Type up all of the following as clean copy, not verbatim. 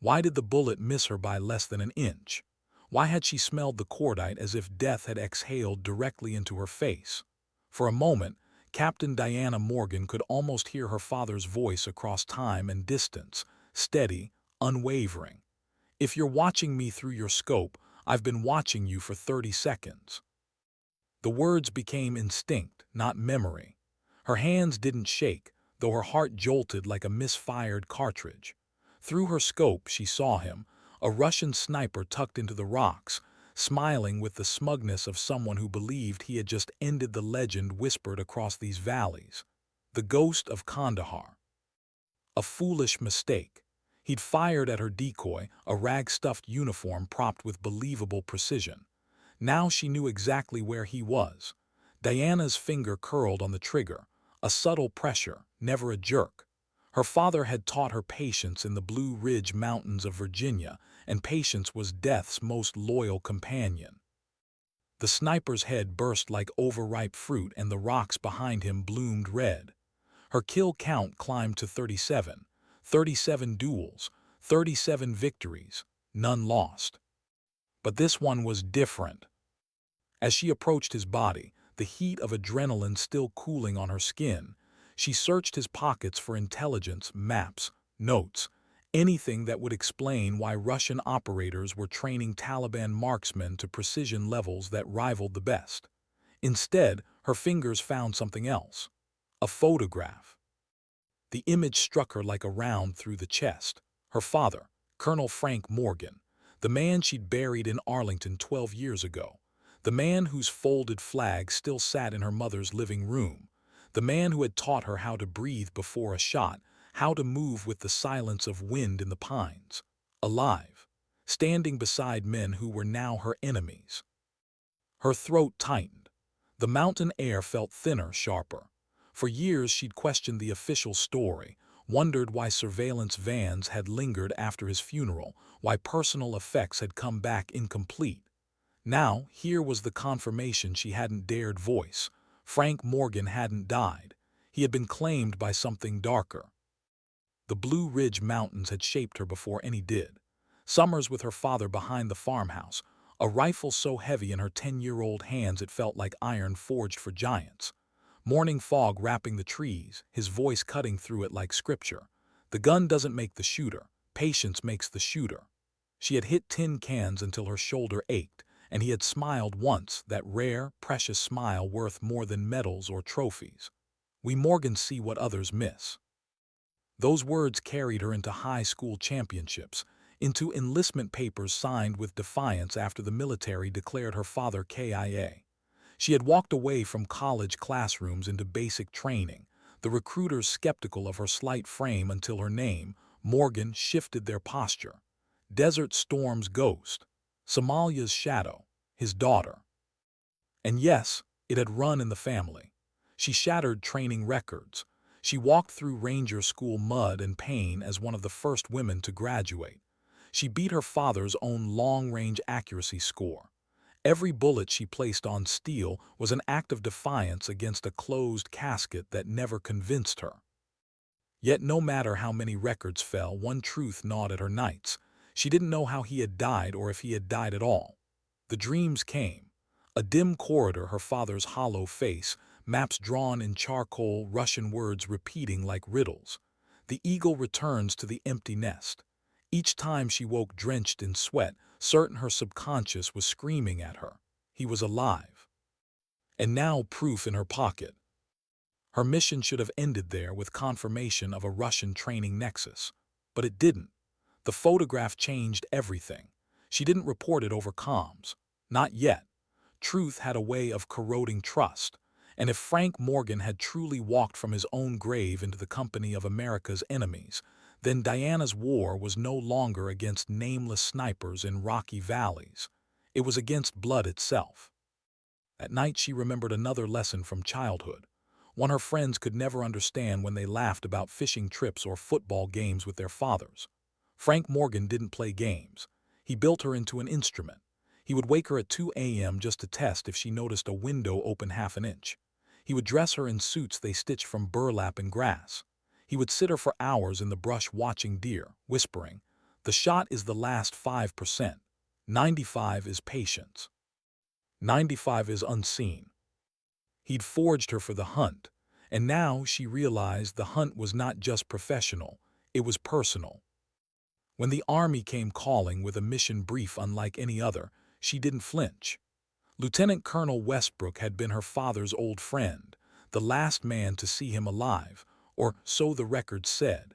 Why did the bullet miss her by less than an inch? Why had she smelled the cordite as if death had exhaled directly into her face? For a moment, Captain Diana Morgan could almost hear her father's voice across time and distance, steady, unwavering. "If you're watching me through your scope, I've been watching you for 30 seconds." The words became instinct, not memory. Her hands didn't shake, though her heart jolted like a misfired cartridge. Through her scope she saw him, a Russian sniper tucked into the rocks, smiling with the smugness of someone who believed he had just ended the legend whispered across these valleys. The Ghost of Kandahar. A foolish mistake. He'd fired at her decoy, a rag-stuffed uniform propped with believable precision. Now she knew exactly where he was. Diana's finger curled on the trigger, a subtle pressure, never a jerk. Her father had taught her patience in the Blue Ridge Mountains of Virginia, and patience was death's most loyal companion. The sniper's head burst like overripe fruit and the rocks behind him bloomed red. Her kill count climbed to 37. 37 duels, 37 victories, none lost. But this one was different. As she approached his body, the heat of adrenaline still cooling on her skin, she searched his pockets for intelligence, maps, notes, anything that would explain why Russian operators were training Taliban marksmen to precision levels that rivaled the best. Instead, her fingers found something else. A photograph. The image struck her like a round through the chest. Her father, Colonel Frank Morgan, the man she'd buried in Arlington 12 years ago. The man whose folded flag still sat in her mother's living room. The man who had taught her how to breathe before a shot, how to move with the silence of wind in the pines. Alive, standing beside men who were now her enemies. Her throat tightened. The mountain air felt thinner, sharper. For years she'd questioned the official story, wondered why surveillance vans had lingered after his funeral, why personal effects had come back incomplete. Now, here was the confirmation she hadn't dared voice. Frank Morgan hadn't died. He had been claimed by something darker. The Blue Ridge Mountains had shaped her before any did. Summers with her father behind the farmhouse, a rifle so heavy in her 10-year-old hands it felt like iron forged for giants. Morning fog wrapping the trees, his voice cutting through it like scripture. The gun doesn't make the shooter, patience makes the shooter. She had hit tin cans until her shoulder ached, and he had smiled once, that rare, precious smile worth more than medals or trophies. "We Morgans see what others miss." Those words carried her into high school championships, into enlistment papers signed with defiance after the military declared her father KIA. She had walked away from college classrooms into basic training, the recruiters skeptical of her slight frame until her name, Morgan, shifted their posture. Desert Storm's ghost. Somalia's shadow, his daughter. And yes, it had run in the family. She shattered training records. She walked through Ranger School mud and pain as one of the first women to graduate. She beat her father's own long-range accuracy score. Every bullet she placed on steel was an act of defiance against a closed casket that never convinced her. Yet no matter how many records fell, one truth gnawed at her nights. She didn't know how he had died or if he had died at all. The dreams came. A dim corridor, her father's hollow face, maps drawn in charcoal, Russian words repeating like riddles. The eagle returns to the empty nest. Each time she woke drenched in sweat, certain her subconscious was screaming at her. He was alive. And now proof in her pocket. Her mission should have ended there with confirmation of a Russian training nexus. But it didn't. The photograph changed everything. She didn't report it over comms. Not yet. Truth had a way of corroding trust. And if Frank Morgan had truly walked from his own grave into the company of America's enemies, then Diana's war was no longer against nameless snipers in rocky valleys. It was against blood itself. At night she remembered another lesson from childhood, one her friends could never understand when they laughed about fishing trips or football games with their fathers. Frank Morgan didn't play games. He built her into an instrument. He would wake her at 2 a.m. just to test if she noticed a window open half an inch. He would dress her in suits they stitched from burlap and grass. He would sit her for hours in the brush watching deer, whispering, The shot is the last 5%. 95 is patience. 95 is unseen. He'd forged her for the hunt, and now she realized the hunt was not just professional, it was personal. When the army came calling with a mission brief unlike any other, she didn't flinch. Lieutenant Colonel Westbrook had been her father's old friend, the last man to see him alive, or so the record said.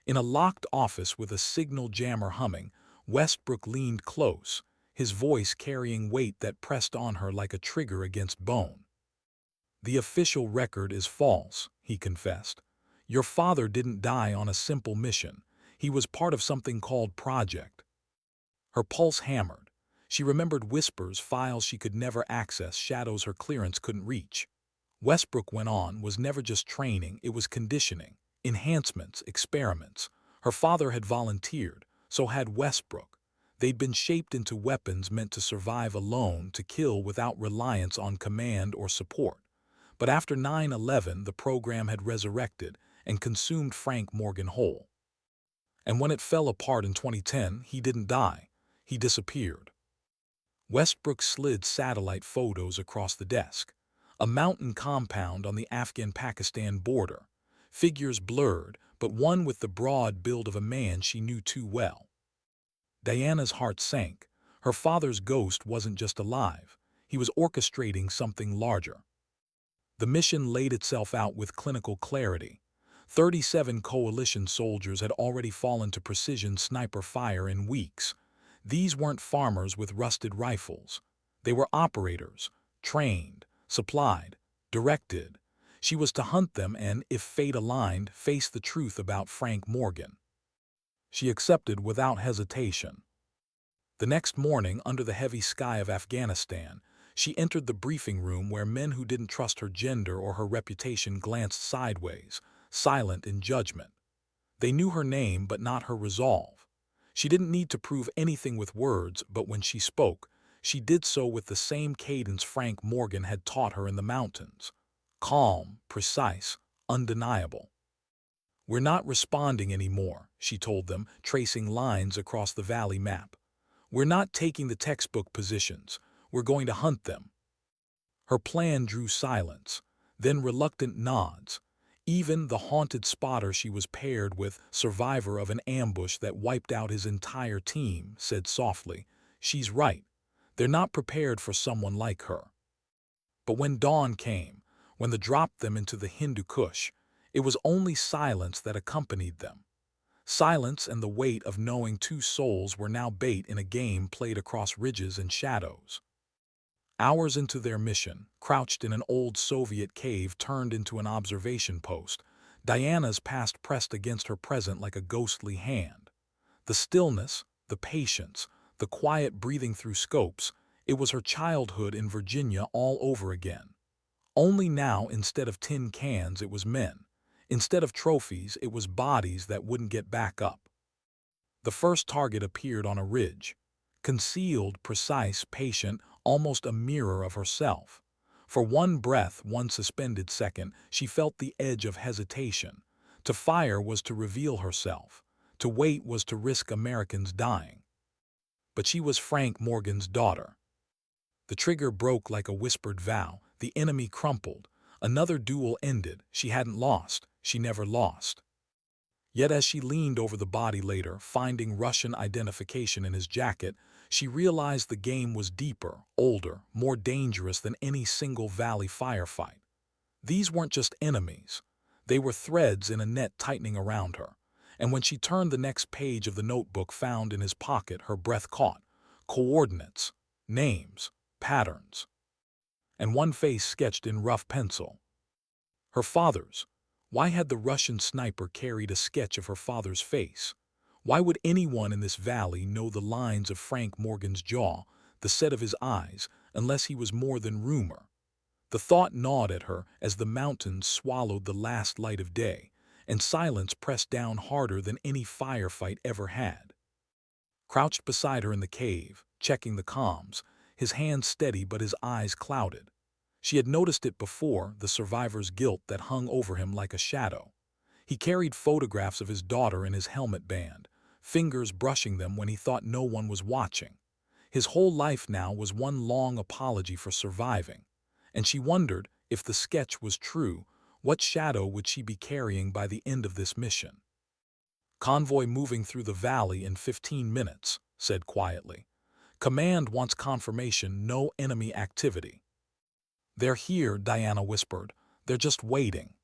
In a locked office with a signal jammer humming, Westbrook leaned close, his voice carrying weight that pressed on her like a trigger against bone. "The official record is false," he confessed. "Your father didn't die on a simple mission. He was part of something called Project." Her pulse hammered. She remembered whispers, files she could never access, shadows her clearance couldn't reach. Westbrook went on, was never just training, it was conditioning, enhancements, experiments. Her father had volunteered, so had Westbrook. They'd been shaped into weapons meant to survive alone, to kill without reliance on command or support. But after 9/11, the program had resurrected and consumed Frank Morgan whole. And when it fell apart in 2010, he didn't die. He disappeared. Westbrook slid satellite photos across the desk. A mountain compound on the Afghan-Pakistan border. Figures blurred, but one with the broad build of a man she knew too well. Diana's heart sank. Her father's ghost wasn't just alive. He was orchestrating something larger. The mission laid itself out with clinical clarity. 37 coalition soldiers had already fallen to precision sniper fire in weeks. These weren't farmers with rusted rifles. They were operators, trained, supplied, directed. She was to hunt them and, if fate aligned, face the truth about Frank Morgan. She accepted without hesitation. The next morning, under the heavy sky of Afghanistan, she entered the briefing room where men who didn't trust her gender or her reputation glanced sideways, silent in judgment. They knew her name but not her resolve. She didn't need to prove anything with words, but when she spoke, she did so with the same cadence Frank Morgan had taught her in the mountains. Calm, precise, undeniable. "We're not responding anymore," she told them, tracing lines across the valley map. "We're not taking the textbook positions. We're going to hunt them." Her plan drew silence, then reluctant nods. Even the haunted spotter she was paired with, survivor of an ambush that wiped out his entire team, said softly, "She's right. They're not prepared for someone like her." But when dawn came, when they dropped them into the Hindu Kush, it was only silence that accompanied them. Silence and the weight of knowing two souls were now bait in a game played across ridges and shadows. Hours into their mission, crouched in an old Soviet cave turned into an observation post, Diana's past pressed against her present like a ghostly hand. The stillness, the patience, the quiet breathing through scopes, it was her childhood in Virginia all over again. Only now, instead of tin cans, it was men. Instead of trophies, it was bodies that wouldn't get back up. The first target appeared on a ridge. Concealed, precise, patient, almost a mirror of herself. For one breath, one suspended second, she felt the edge of hesitation. To fire was to reveal herself. To wait was to risk Americans dying. But she was Frank Morgan's daughter. The trigger broke like a whispered vow. The enemy crumpled. Another duel ended. She hadn't lost. She never lost. Yet as she leaned over the body later, finding Russian identification in his jacket, she realized the game was deeper, older, more dangerous than any single valley firefight. These weren't just enemies. They were threads in a net tightening around her. And when she turned the next page of the notebook found in his pocket, her breath caught. Coordinates, names, patterns. And one face sketched in rough pencil. Her father's. Why had the Russian sniper carried a sketch of her father's face? Why would anyone in this valley know the lines of Frank Morgan's jaw, the set of his eyes, unless he was more than rumor? The thought gnawed at her as the mountains swallowed the last light of day, and silence pressed down harder than any firefight ever had. Crouched beside her in the cave, checking the comms, his hands steady but his eyes clouded. She had noticed it before, the survivor's guilt that hung over him like a shadow. He carried photographs of his daughter in his helmet band, fingers brushing them when he thought no one was watching. His whole life now was one long apology for surviving, and she wondered, if the sketch was true, what shadow would she be carrying by the end of this mission? "Convoy moving through the valley in 15 minutes, said quietly. "Command wants confirmation no enemy activity." "They're here," Diana whispered. "They're just waiting."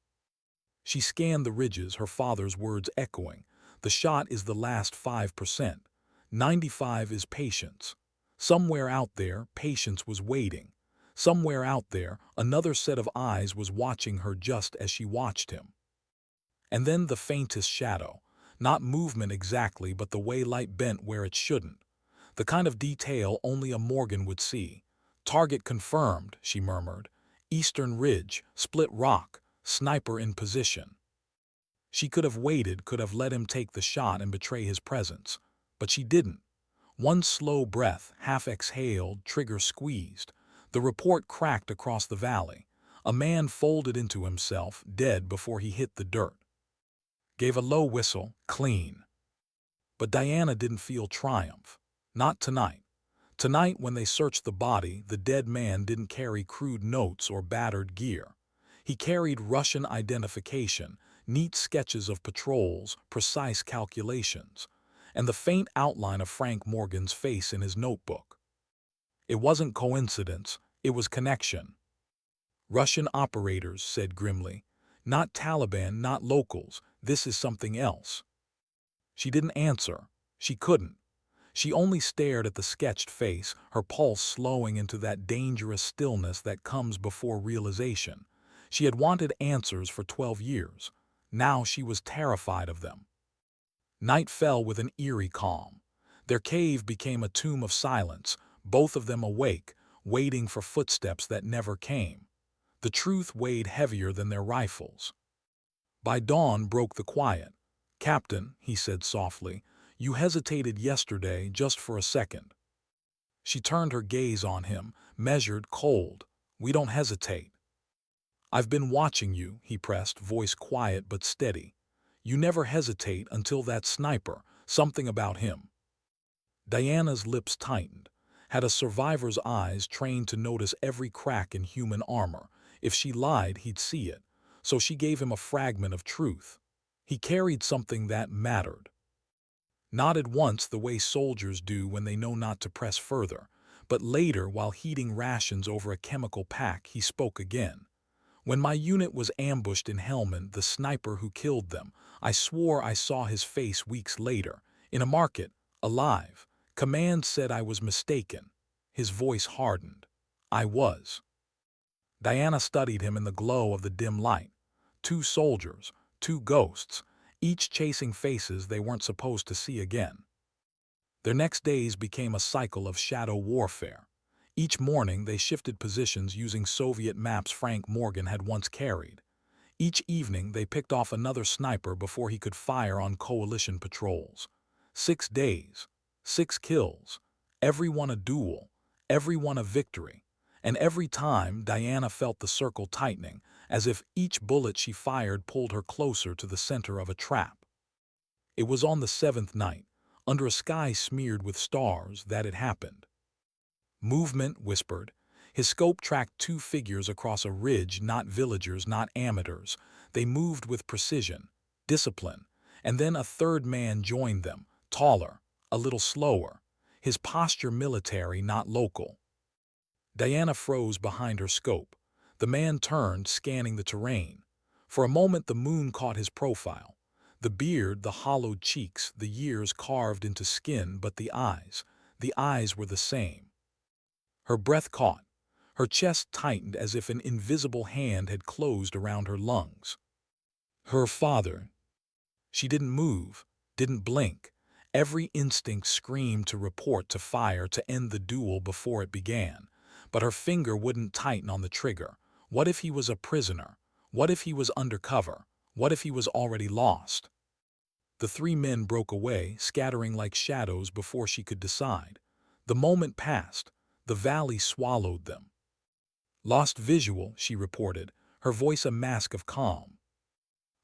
She scanned the ridges, her father's words echoing. The shot is the last 5%. 95 is patience. Somewhere out there, patience was waiting. Somewhere out there, another set of eyes was watching her just as she watched him. And then the faintest shadow. Not movement exactly, but the way light bent where it shouldn't. The kind of detail only a Morgan would see. "Target confirmed," she murmured. "Eastern ridge, split rock, sniper in position." She could have waited, could have let him take the shot and betray his presence. But she didn't. One slow breath, half exhaled, trigger squeezed. The report cracked across the valley. A man folded into himself, dead before he hit the dirt. Gave a low whistle, clean. But Diana didn't feel triumph. Not tonight. Tonight, when they searched the body, the dead man didn't carry crude notes or battered gear. He carried Russian identification, neat sketches of patrols, precise calculations, and the faint outline of Frank Morgan's face in his notebook. It wasn't coincidence, it was connection. "Russian operators," said grimly. "Not Taliban, not locals. This is something else." She didn't answer. She couldn't. She only stared at the sketched face, her pulse slowing into that dangerous stillness that comes before realization. She had wanted answers for 12 years. Now she was terrified of them. Night fell with an eerie calm. Their cave became a tomb of silence, both of them awake, waiting for footsteps that never came. The truth weighed heavier than their rifles. By dawn broke the quiet. "Captain," he said softly, "you hesitated yesterday just for a second." She turned her gaze on him, measured, cold. "We don't hesitate." "I've been watching you," he pressed, voice quiet but steady. "You never hesitate until that sniper, something about him." Diana's lips tightened. Had a survivor's eyes, trained to notice every crack in human armor. If she lied, he'd see it. So she gave him a fragment of truth. He carried something that mattered. Nodded once, the way soldiers do when they know not to press further. But later, while heating rations over a chemical pack, he spoke again. "When my unit was ambushed in Helmand, the sniper who killed them, I swore I saw his face weeks later, in a market, alive. Command said I was mistaken." His voice hardened. "I was." Diana studied him in the glow of the dim light. Two soldiers, two ghosts, each chasing faces they weren't supposed to see again. Their next days became a cycle of shadow warfare. Each morning they shifted positions using Soviet maps Frank Morgan had once carried. Each evening they picked off another sniper before he could fire on coalition patrols. 6 days, 6 kills, every one a duel, every one a victory. And every time Diana felt the circle tightening, as if each bullet she fired pulled her closer to the center of a trap. It was on the 7th night, under a sky smeared with stars, that it happened. "Movement," whispered. His scope tracked 2 figures across a ridge, not villagers, not amateurs. They moved with precision, discipline, and then a third man joined them, taller, a little slower, his posture military, not local. Diana froze behind her scope. The man turned, scanning the terrain. For a moment the moon caught his profile. The beard, the hollowed cheeks, the years carved into skin, but the eyes were the same. Her breath caught. Her chest tightened as if an invisible hand had closed around her lungs. Her father. She didn't move, didn't blink. Every instinct screamed to report, to fire, to end the duel before it began. But her finger wouldn't tighten on the trigger. What if he was a prisoner? What if he was undercover? What if he was already lost? The 3 men broke away, scattering like shadows before she could decide. The moment passed. The valley swallowed them. "Lost visual," she reported, her voice a mask of calm.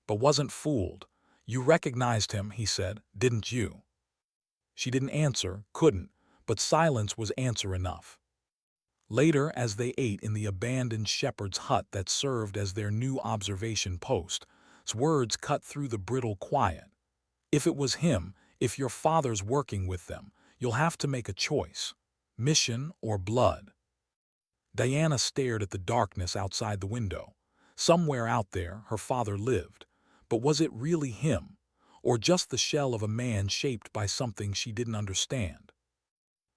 "But wasn't fooled. You recognized him," he said, "didn't you?" She didn't answer, couldn't, but silence was answer enough. Later, as they ate in the abandoned shepherd's hut that served as their new observation post, words cut through the brittle quiet. If it was him, if your father's working with them, you'll have to make a choice. Mission or blood. Diana stared at the darkness outside the window. Somewhere out there, her father lived. But was it really him? Or just the shell of a man shaped by something she didn't understand?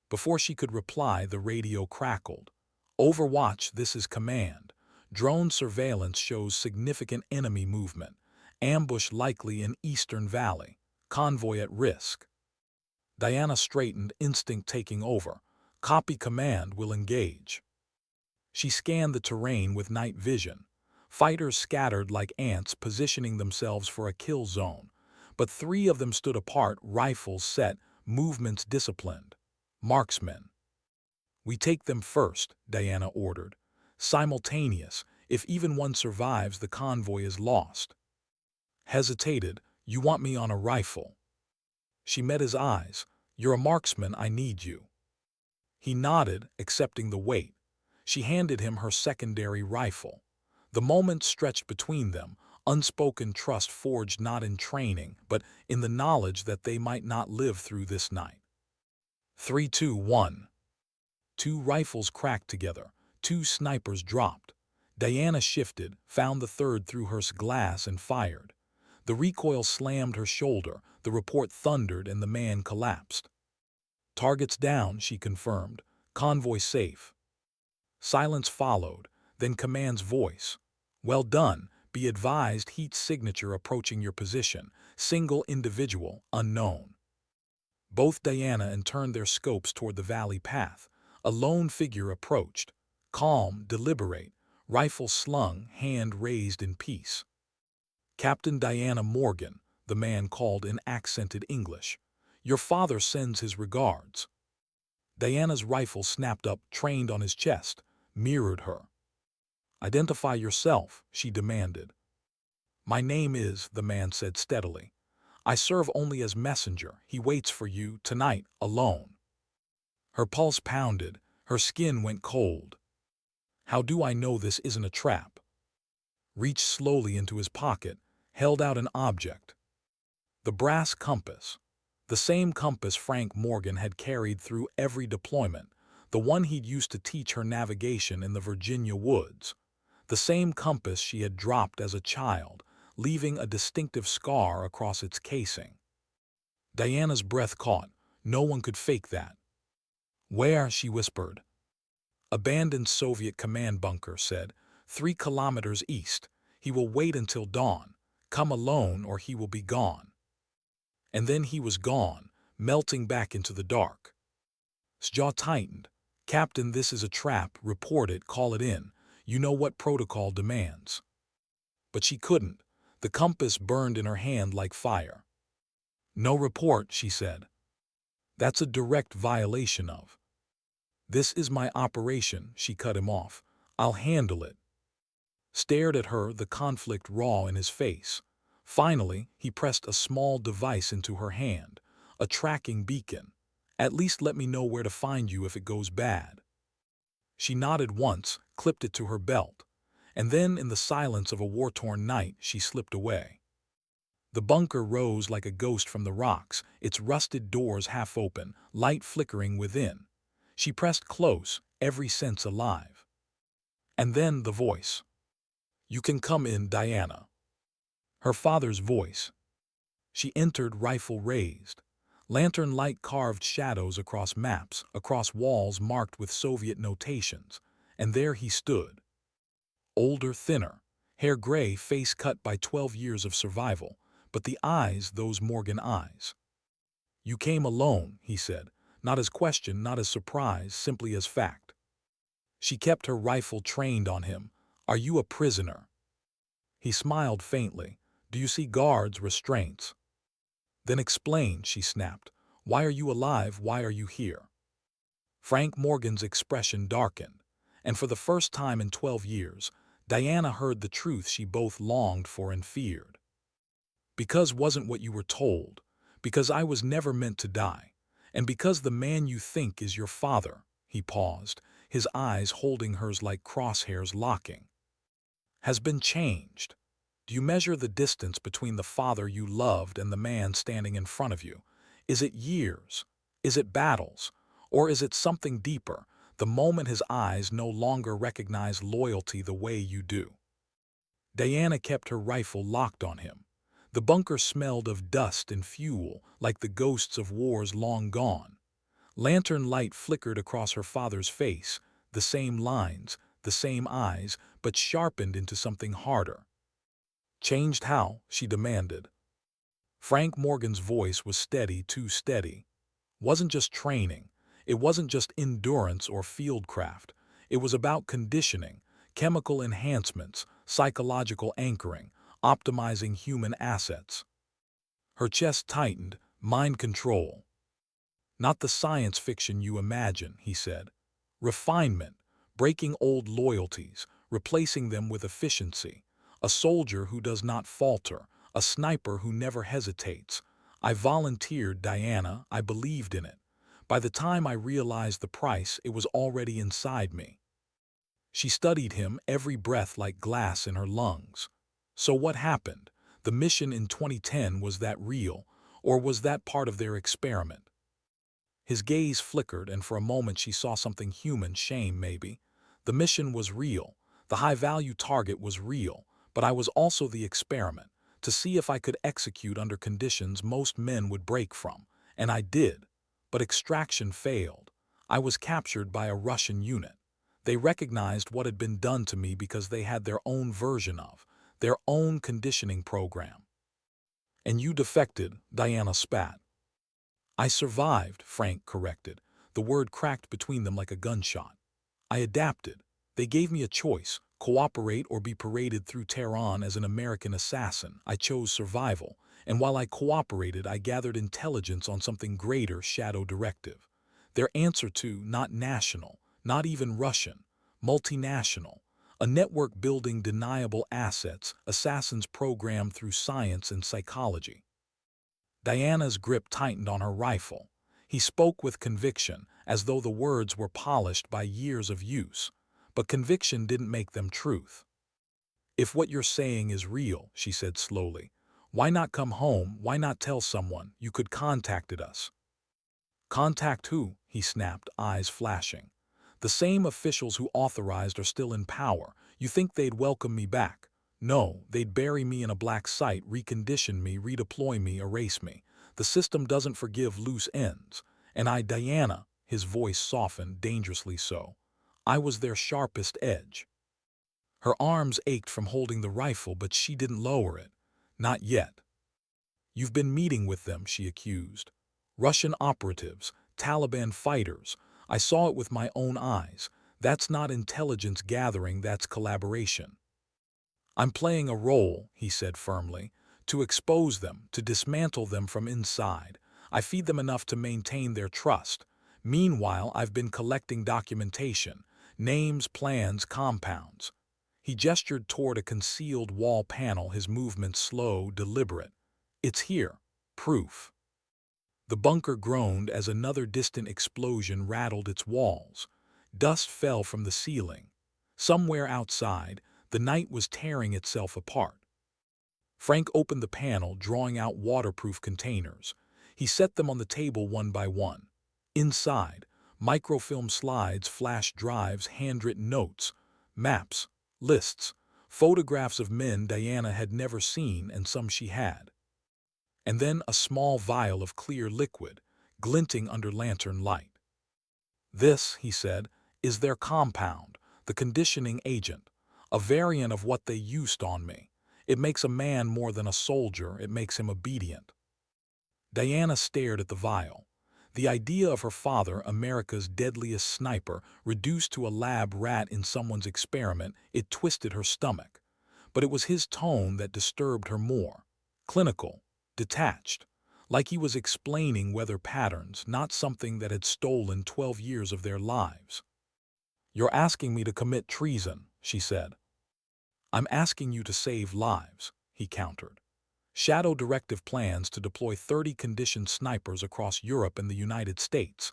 Before she could reply, the radio crackled. Overwatch, this is command. Drone surveillance shows significant enemy movement. Ambush likely in Eastern Valley. Convoy at risk. Diana straightened, instinct taking over. Copy command, will engage. She scanned the terrain with night vision. Fighters scattered like ants, positioning themselves for a kill zone. But 3 of them stood apart, rifles set, movements disciplined. Marksmen. We take them first, Diana ordered. Simultaneous. If even one survives, the convoy is lost. Hesitated. You want me on a rifle? She met his eyes. You're a marksman, I need you. He nodded, accepting the weight. She handed him her secondary rifle. The moment stretched between them, unspoken trust forged not in training, but in the knowledge that they might not live through this night. 3, 2, 1. 2 rifles cracked together. 2 snipers dropped. Diana shifted, found the third through her glass and fired. The recoil slammed her shoulder, the report thundered, and the man collapsed. Targets down, she confirmed. Convoy safe. Silence followed, then command's voice. Well done. Be advised, heat signature approaching your position. Single individual, unknown. Both Diana and turned their scopes toward the valley path. A lone figure approached. Calm, deliberate, rifle slung, hand raised in peace. Captain Diana Morgan, the man called in accented English. Your father sends his regards. Diana's rifle snapped up, trained on his chest, mirrored her. Identify yourself, she demanded. My name is, the man said steadily. I serve only as messenger. He waits for you, tonight, alone. Her pulse pounded, her skin went cold. How do I know this isn't a trap? Reached slowly into his pocket, held out an object. The brass compass. The same compass Frank Morgan had carried through every deployment, the one he'd used to teach her navigation in the Virginia woods. The same compass she had dropped as a child, leaving a distinctive scar across its casing. Diana's breath caught. No one could fake that. Where? She whispered. Abandoned Soviet command bunker, said. 3 kilometers east. He will wait until dawn. Come alone or he will be gone. And then he was gone, melting back into the dark. His jaw tightened. Captain, this is a trap. Report it, call it in. You know what protocol demands. But she couldn't. The compass burned in her hand like fire. No report, she said. That's a direct violation of. This is my operation, she cut him off. I'll handle it. Stared at her, the conflict raw in his face. Finally, he pressed a small device into her hand, a tracking beacon. At least let me know where to find you if it goes bad. She nodded once, clipped it to her belt, and then in the silence of a war-torn night, she slipped away. The bunker rose like a ghost from the rocks, its rusted doors half open, light flickering within. She pressed close, every sense alive. And then the voice. You can come in, Diana. Her father's voice. She entered, rifle raised. Lantern light carved shadows across maps, across walls marked with Soviet notations, and there he stood. Older, thinner, hair gray, face cut by 12 years of survival, but the eyes, those Morgan eyes. You came alone, he said, not as question, not as surprise, simply as fact. She kept her rifle trained on him. Are you a prisoner? He smiled faintly. Do you see guards, restraints? Then explain, she snapped. Why are you alive? Why are you here? Frank Morgan's expression darkened, and for the first time in 12 years, Diana heard the truth she both longed for and feared. Because wasn't what you were told. Because I was never meant to die. And because the man you think is your father, he paused, his eyes holding hers like crosshairs locking, has been changed. Do you measure the distance between the father you loved and the man standing in front of you? Is it years? Is it battles? Or is it something deeper, the moment his eyes no longer recognize loyalty the way you do? Diana kept her rifle locked on him. The bunker smelled of dust and fuel, like the ghosts of wars long gone. Lantern light flickered across her father's face, the same lines, the same eyes, but sharpened into something harder. Changed how? She demanded. Frank Morgan's voice was steady, too steady. Wasn't just training. It wasn't just endurance or fieldcraft. It was about conditioning, chemical enhancements, psychological anchoring, optimizing human assets. Her chest tightened, mind control. Not the science fiction you imagine, he said. Refinement, breaking old loyalties, replacing them with efficiency. A soldier who does not falter, a sniper who never hesitates. I volunteered, Diana, I believed in it. By the time I realized the price, it was already inside me. She studied him, every breath like glass in her lungs. So what happened? The mission in 2010, was that real, or was that part of their experiment? His gaze flickered, and for a moment she saw something human, shame maybe. The mission was real, the high-value target was real, but I was also the experiment, to see if I could execute under conditions most men would break from. And I did. But extraction failed. I was captured by a Russian unit. They recognized what had been done to me because they had their own version of, their own conditioning program. And you defected, Diana spat. I survived, Frank corrected. The word cracked between them like a gunshot. I adapted. They gave me a choice, cooperate or be paraded through Tehran as an American assassin. I chose survival, and while I cooperated, I gathered intelligence on something greater, Shadow Directive. Their answer to, not national, not even Russian, multinational, a network building deniable assets, assassins programmed through science and psychology. Diana's grip tightened on her rifle. He spoke with conviction, as though the words were polished by years of use. But conviction didn't make them truth. If what you're saying is real, she said slowly, why not come home? Why not tell someone? You could contacted us. Contact who? He snapped, eyes flashing. The same officials who authorized are still in power. You think they'd welcome me back? No, they'd bury me in a black site, recondition me, redeploy me, erase me. The system doesn't forgive loose ends. And I, Diana, his voice softened, dangerously so. I was their sharpest edge. Her arms ached from holding the rifle, but she didn't lower it. Not yet. You've been meeting with them, she accused. Russian operatives, Taliban fighters. I saw it with my own eyes. That's not intelligence gathering, that's collaboration. I'm playing a role, he said firmly, to expose them, to dismantle them from inside. I feed them enough to maintain their trust. Meanwhile, I've been collecting documentation, names, plans, compounds. He gestured toward a concealed wall panel, his movements slow, deliberate. It's here. Proof. The bunker groaned as another distant explosion rattled its walls. Dust fell from the ceiling. Somewhere outside, the night was tearing itself apart. Frank opened the panel, drawing out waterproof containers. He set them on the table one by one. Inside, microfilm slides, flash drives, handwritten notes, maps, lists, photographs of men Diana had never seen and some she had. And then a small vial of clear liquid, glinting under lantern light. This, he said, is their compound, the conditioning agent, a variant of what they used on me. It makes a man more than a soldier, it makes him obedient. Diana stared at the vial. The idea of her father, America's deadliest sniper, reduced to a lab rat in someone's experiment, it twisted her stomach. But it was his tone that disturbed her more. Clinical, detached, like he was explaining weather patterns, not something that had stolen 12 years of their lives. You're asking me to commit treason, she said. I'm asking you to save lives, he countered. Shadow directive plans to deploy 30 conditioned snipers across Europe and the United States.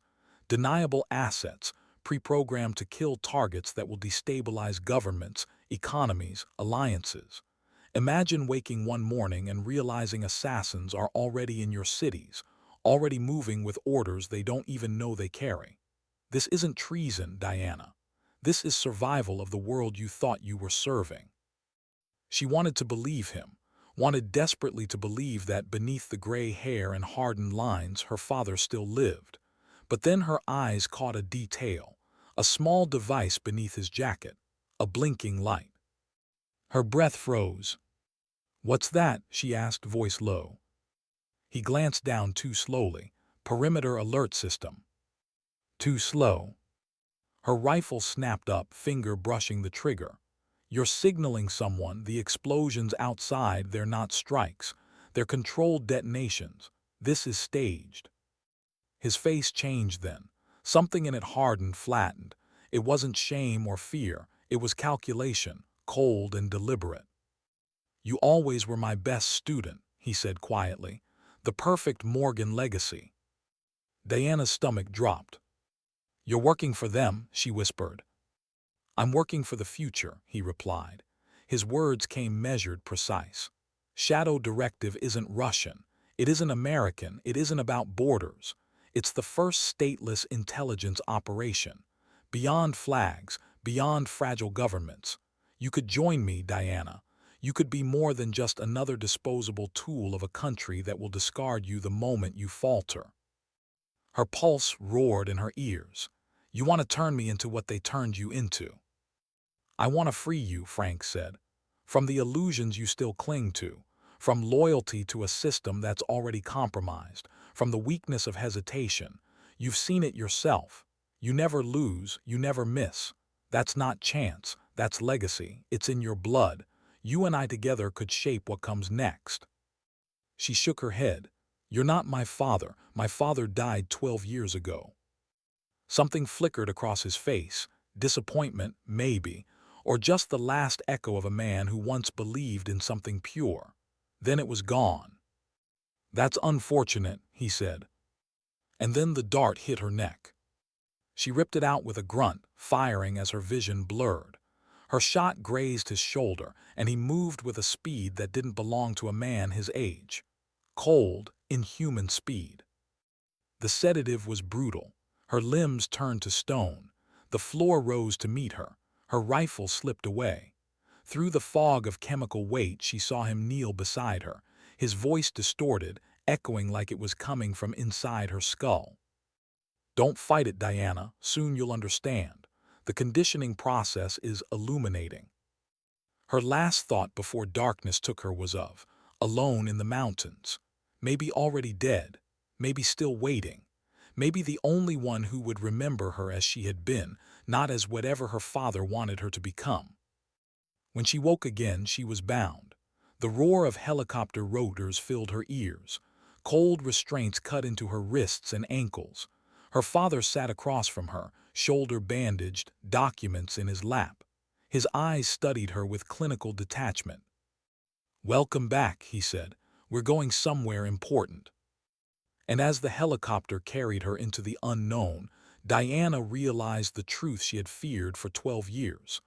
Deniable assets, pre-programmed to kill targets that will destabilize governments, economies, alliances. Imagine waking one morning and realizing assassins are already in your cities, already moving with orders they don't even know they carry. This isn't treason, Diana. This is survival of the world you thought you were serving. She wanted to believe him, wanted desperately to believe that beneath the gray hair and hardened lines her father still lived. But then her eyes caught a detail, a small device beneath his jacket, a blinking light. Her breath froze. "What's that?" she asked, voice low. He glanced down too slowly. "Perimeter alert system." Too slow. Her rifle snapped up, finger brushing the trigger. "You're signaling someone. The explosions outside, they're not strikes. They're controlled detonations. This is staged." His face changed then. Something in it hardened, flattened. It wasn't shame or fear. It was calculation, cold and deliberate. "You always were my best student," he said quietly. "The perfect Morgan legacy." Diana's stomach dropped. "You're working for them," she whispered. "I'm working for the future," he replied. His words came measured, precise. Shadow directive isn't Russian. It isn't American. It isn't about borders. It's the first stateless intelligence operation. Beyond flags, beyond fragile governments. You could join me, Diana. You could be more than just another disposable tool of a country that will discard you the moment you falter. Her pulse roared in her ears. "You want to turn me into what they turned you into." "I want to free you," Frank said, "from the illusions you still cling to, from loyalty to a system that's already compromised, from the weakness of hesitation. You've seen it yourself. You never lose, you never miss. That's not chance, that's legacy. It's in your blood. You and I together could shape what comes next." She shook her head. "You're not my father. My father died 12 years ago." Something flickered across his face. Disappointment, maybe, or just the last echo of a man who once believed in something pure. Then it was gone. "That's unfortunate," he said. And then the dart hit her neck. She ripped it out with a grunt, firing as her vision blurred. Her shot grazed his shoulder, and he moved with a speed that didn't belong to a man his age. Cold, inhuman speed. The sedative was brutal. Her limbs turned to stone. The floor rose to meet her. Her rifle slipped away. Through the fog of chemical weight, she saw him kneel beside her, his voice distorted, echoing like it was coming from inside her skull. "Don't fight it, Diana. Soon you'll understand. The conditioning process is illuminating." Her last thought before darkness took her was of, alone in the mountains. Maybe already dead. Maybe still waiting. Maybe the only one who would remember her as she had been, not as whatever her father wanted her to become. When she woke again, she was bound. The roar of helicopter rotors filled her ears. Cold restraints cut into her wrists and ankles. Her father sat across from her, shoulder bandaged, documents in his lap. His eyes studied her with clinical detachment. "Welcome back," he said. "We're going somewhere important." And as the helicopter carried her into the unknown, Diana realized the truth she had feared for 12 years.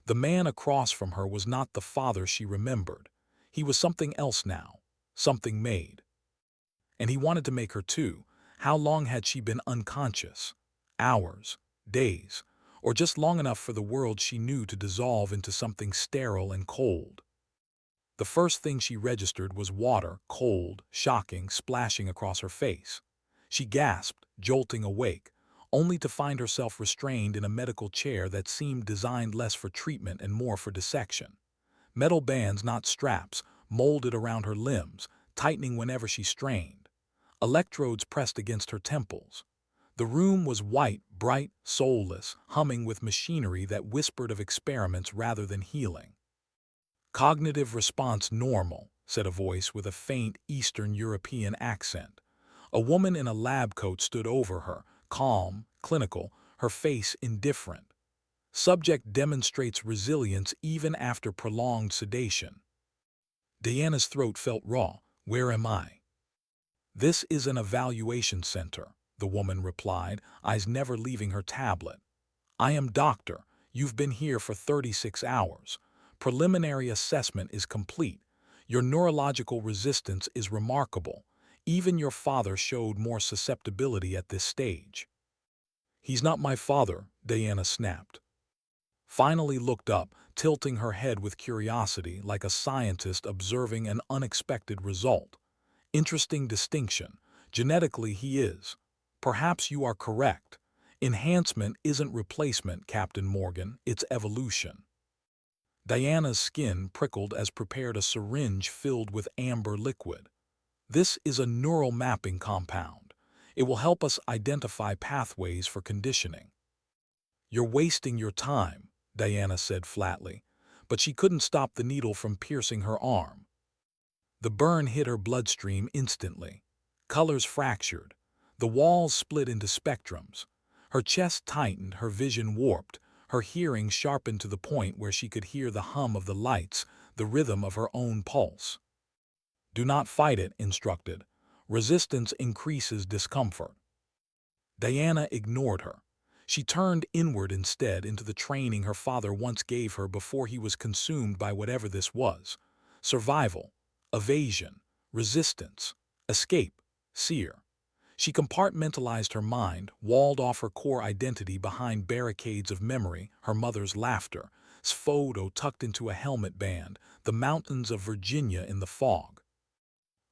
The man across from her was not the father she remembered. He was something else now, something made. And he wanted to make her too. How long had she been unconscious? Hours, days, or just long enough for the world she knew to dissolve into something sterile and cold? The first thing she registered was water, cold, shocking, splashing across her face. She gasped, jolting awake, only to find herself restrained in a medical chair that seemed designed less for treatment and more for dissection. Metal bands, not straps, molded around her limbs, tightening whenever she strained. Electrodes pressed against her temples. The room was white, bright, soulless, humming with machinery that whispered of experiments rather than healing. "Cognitive response normal," said a voice with a faint Eastern European accent. A woman in a lab coat stood over her, calm, clinical, her face indifferent. "Subject demonstrates resilience even after prolonged sedation." Diana's throat felt raw. Where am I? This is an evaluation center, the woman replied, eyes never leaving her tablet. I am doctor. You've been here for 36 hours. Preliminary assessment is complete. Your neurological resistance is remarkable. Even your father showed more susceptibility at this stage. He's not my father, Diana snapped. Finally looked up, tilting her head with curiosity like a scientist observing an unexpected result. Interesting distinction. Genetically he is. Perhaps you are correct. Enhancement isn't replacement, Captain Morgan, it's evolution. Diana's skin prickled as prepared a syringe filled with amber liquid. This is a neural mapping compound. It will help us identify pathways for conditioning. You're wasting your time, Diana said flatly, but she couldn't stop the needle from piercing her arm. The burn hit her bloodstream instantly. Colors fractured. The walls split into spectrums. Her chest tightened, her vision warped, her hearing sharpened to the point where she could hear the hum of the lights, the rhythm of her own pulse. Do not fight it, instructed. Resistance increases discomfort. Diana ignored her. She turned inward instead into the training her father once gave her before he was consumed by whatever this was. Survival, evasion, resistance, escape, seer. She compartmentalized her mind, walled off her core identity behind barricades of memory, her mother's laughter, Sfodo tucked into a helmet band, the mountains of Virginia in the fog.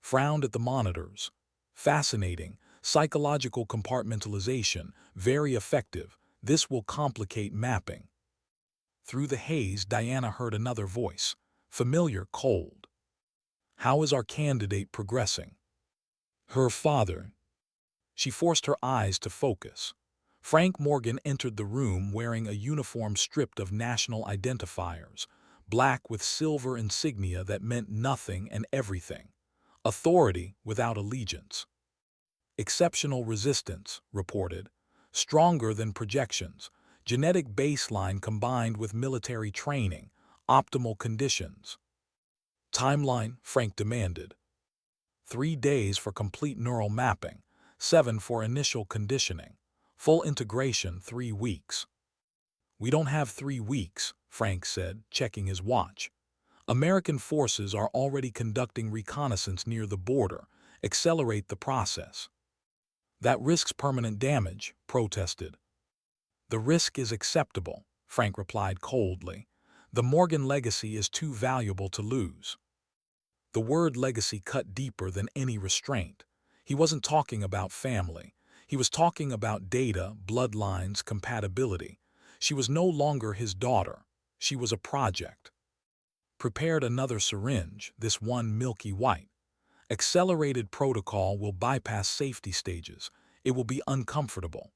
Frowned at the monitors. Fascinating, psychological compartmentalization, very effective. This will complicate mapping. Through the haze, Diana heard another voice, familiar, cold. How is our candidate progressing? Her father. She forced her eyes to focus. Frank Morgan entered the room wearing a uniform stripped of national identifiers, black with silver insignia that meant nothing and everything. Authority without allegiance. Exceptional resistance, reported. Stronger than projections. Genetic baseline combined with military training. Optimal conditions. Timeline, Frank demanded. 3 days for complete neural mapping. 7 for initial conditioning. Full integration 3 weeks. We don't have 3 weeks, Frank said, checking his watch. American forces are already conducting reconnaissance near the border. Accelerate the process. That risks permanent damage, protested. The risk is acceptable, Frank replied coldly. The Morgan legacy is too valuable to lose. The word legacy cut deeper than any restraint. He wasn't talking about family. He was talking about data, bloodlines, compatibility. She was no longer his daughter. She was a project. Prepared another syringe, this one milky white. Accelerated protocol will bypass safety stages. It will be uncomfortable.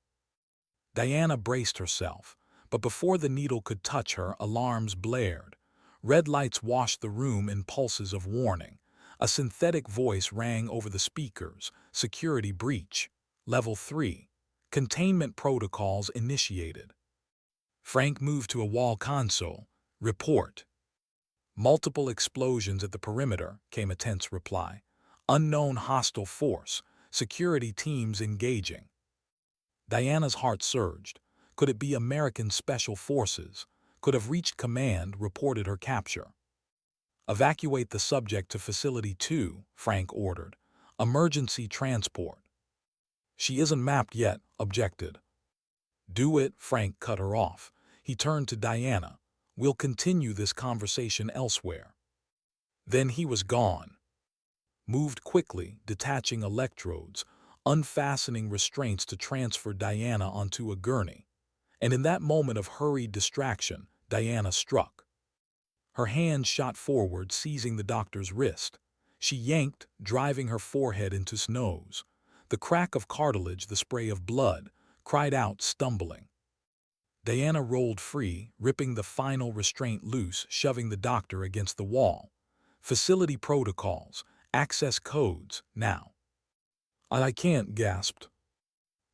Diana braced herself, but before the needle could touch her, alarms blared. Red lights washed the room in pulses of warning. A synthetic voice rang over the speakers. Security breach. Level 3. Containment protocols initiated. Frank moved to a wall console. Report. Multiple explosions at the perimeter, came a tense reply. Unknown hostile force. Security teams engaging. Diana's heart surged. Could it be American Special Forces? Could have reached command, reported her capture. Evacuate the subject to Facility 2, Frank ordered. Emergency transport. She isn't mapped yet, objected. Do it, Frank cut her off. He turned to Diana. We'll continue this conversation elsewhere. Then he was gone. Moved quickly, detaching electrodes, unfastening restraints to transfer Diana onto a gurney. And in that moment of hurried distraction, Diana struck. Her hand shot forward, seizing the doctor's wrist. She yanked, driving her forehead into his nose. The crack of cartilage, the spray of blood, cried out, stumbling. Diana rolled free, ripping the final restraint loose, shoving the doctor against the wall. Facility protocols, access codes, now. I can't, gasped.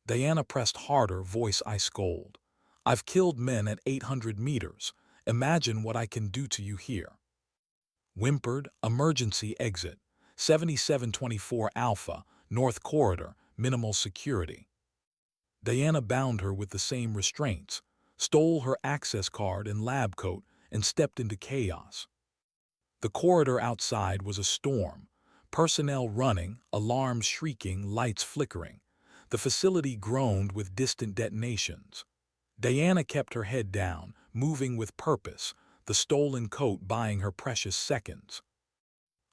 Diana pressed harder, voice ice cold. I've killed men at 800 meters. Imagine what I can do to you here. whimpered, "Emergency exit. 7724 Alpha, North Corridor, minimal security." Diana bound her with the same restraints, stole her access card and lab coat, and stepped into chaos. The corridor outside was a storm. Personnel running, alarms shrieking, lights flickering. The facility groaned with distant detonations. Diana kept her head down, moving with purpose, the stolen coat buying her precious seconds.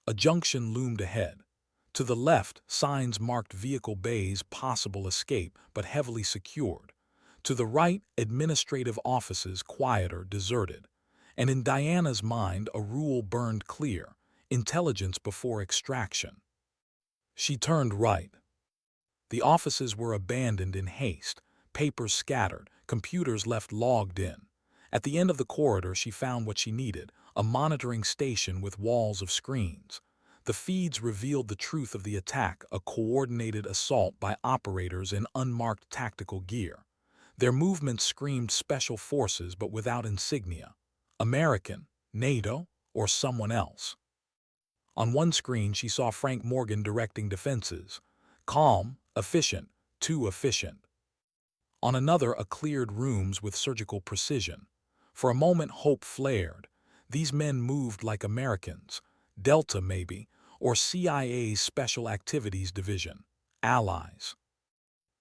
A junction loomed ahead. To the left, signs marked vehicle bays, possible escape, but heavily secured. To the right, administrative offices, quieter, deserted. And in Diana's mind, a rule burned clear: intelligence before extraction. She turned right. The offices were abandoned in haste, papers scattered, computers left logged in. At the end of the corridor, she found what she needed: a monitoring station with walls of screens. The feeds revealed the truth of the attack: a coordinated assault by operators in unmarked tactical gear. Their movements screamed special forces, but without insignia. American, NATO, or someone else. On one screen, she saw Frank Morgan directing defenses. Calm, efficient, too efficient. On another, a cleared rooms with surgical precision. For a moment, hope flared. These men moved like Americans. Delta, maybe, or CIA's Special Activities Division. Allies.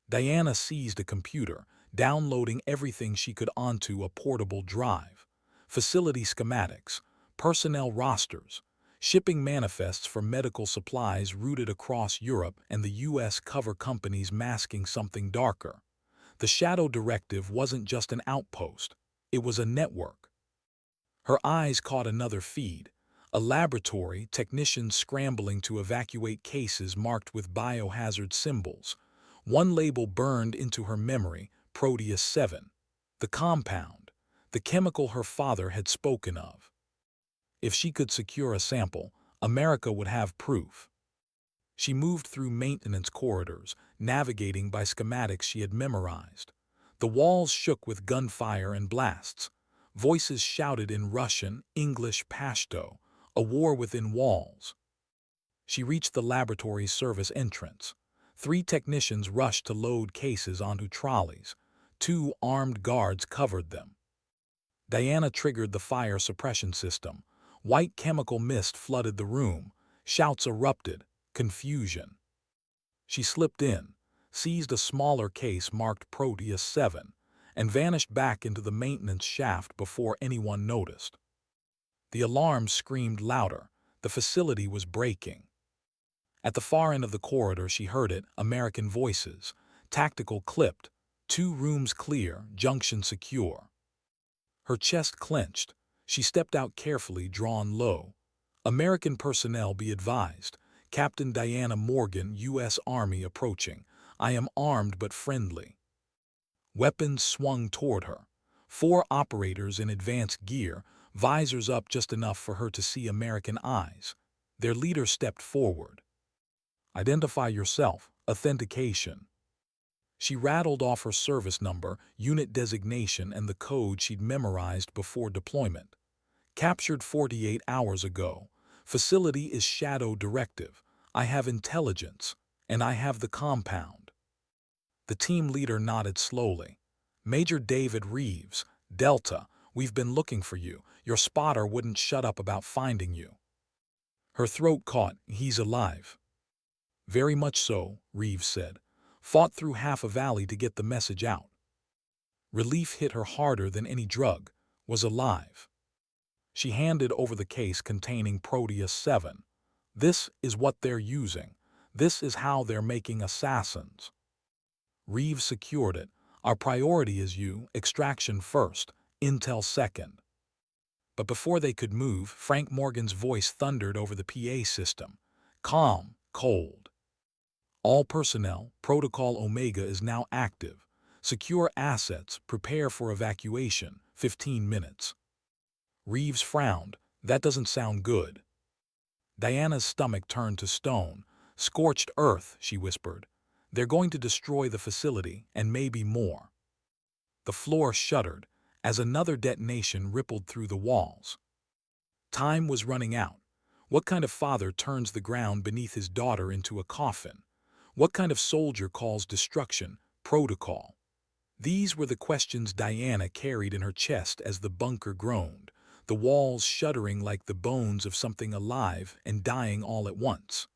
Diana seized a computer, downloading everything she could onto a portable drive. Facility schematics, personnel rosters, shipping manifests for medical supplies routed across Europe, and the U.S. cover companies masking something darker. The Shadow Directive wasn't just an outpost, it was a network. Her eyes caught another feed: a laboratory, technicians scrambling to evacuate cases marked with biohazard symbols. One label burned into her memory: Proteus 7. The compound, the chemical her father had spoken of. If she could secure a sample, America would have proof. She moved through maintenance corridors, navigating by schematics she had memorized. The walls shook with gunfire and blasts. Voices shouted in Russian, English, Pashto, a war within walls. She reached the laboratory's service entrance. 3 technicians rushed to load cases onto trolleys. 2 armed guards covered them. Diana triggered the fire suppression system. White chemical mist flooded the room. Shouts erupted. Confusion. She slipped in, seized a smaller case marked Proteus 7, and vanished back into the maintenance shaft before anyone noticed. The alarms screamed louder. The facility was breaking. At the far end of the corridor, she heard it: American voices. Tactical clipped. 2 rooms clear, junction secure. Her chest clenched. She stepped out carefully, drawn low. American personnel, be advised. Captain Diana Morgan, U.S. Army approaching. I am armed but friendly. Weapons swung toward her. 4 operators in advanced gear, visors up just enough for her to see American eyes. Their leader stepped forward. Identify yourself. Authentication. She rattled off her service number, unit designation, and the code she'd memorized before deployment. Captured 48 hours ago. Facility is Shadow Directive. I have intelligence, and I have the compound. The team leader nodded slowly. Major David Reeves, Delta, we've been looking for you. Your spotter wouldn't shut up about finding you. Her throat caught. He's alive. Very much so, Reeves said. Fought through half a valley to get the message out. Relief hit her harder than any drug. Was alive. She handed over the case containing Proteus 7. This is what they're using. This is how they're making assassins. Reeves secured it. Our priority is you, extraction first, intel second. But before they could move, Frank Morgan's voice thundered over the PA system. Calm, cold. All personnel, Protocol Omega is now active. Secure assets, prepare for evacuation, 15 minutes. Reeves frowned. That doesn't sound good. Diana's stomach turned to stone. Scorched earth, she whispered. They're going to destroy the facility, and maybe more. The floor shuddered as another detonation rippled through the walls. Time was running out. What kind of father turns the ground beneath his daughter into a coffin? What kind of soldier calls destruction protocol? These were the questions Diana carried in her chest as the bunker groaned, the walls shuddering like the bones of something alive and dying all at once.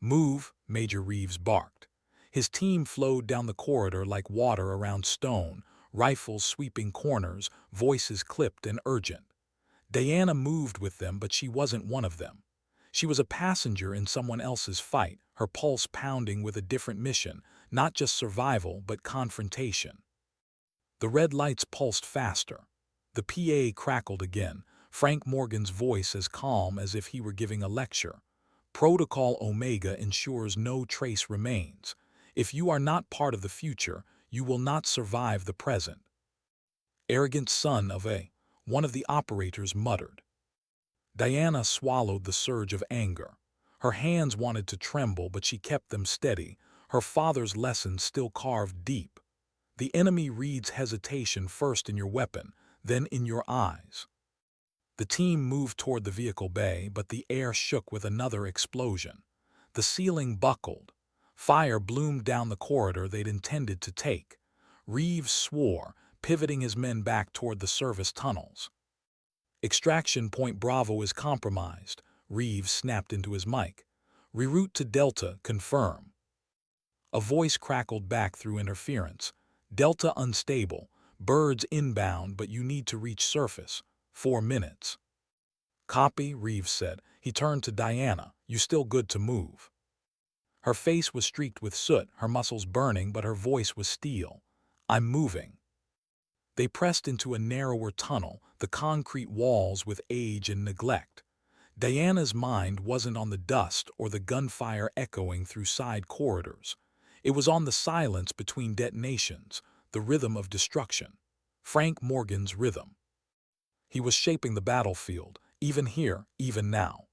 "Move," Major Reeves barked. His team flowed down the corridor like water around stone, rifles sweeping corners, voices clipped and urgent. Diana moved with them, but she wasn't one of them. She was a passenger in someone else's fight, her pulse pounding with a different mission, not just survival but confrontation. The red lights pulsed faster. The PA crackled again, Frank Morgan's voice as calm as if he were giving a lecture. "Protocol Omega ensures no trace remains. If you are not part of the future, you will not survive the present." "Arrogant son of a," one of the operators muttered. Diana swallowed the surge of anger. Her hands wanted to tremble, but she kept them steady, her father's lessons still carved deep. The enemy reads hesitation first in your weapon, then in your eyes. The team moved toward the vehicle bay, but the air shook with another explosion. The ceiling buckled. Fire bloomed down the corridor they'd intended to take. Reeves swore, pivoting his men back toward the service tunnels. "Extraction point Bravo is compromised," Reeves snapped into his mic. "Reroute to Delta, confirm." A voice crackled back through interference. "Delta unstable. Birds inbound, but you need to reach surface. 4 minutes." "Copy," Reeves said. He turned to Diana. "You still good to move?" Her face was streaked with soot, her muscles burning, but her voice was steel. "I'm moving." They pressed into a narrower tunnel, the concrete walls with age and neglect. Diana's mind wasn't on the dust or the gunfire echoing through side corridors. It was on the silence between detonations, the rhythm of destruction. Frank Morgan's rhythm. He was shaping the battlefield, even here, even now.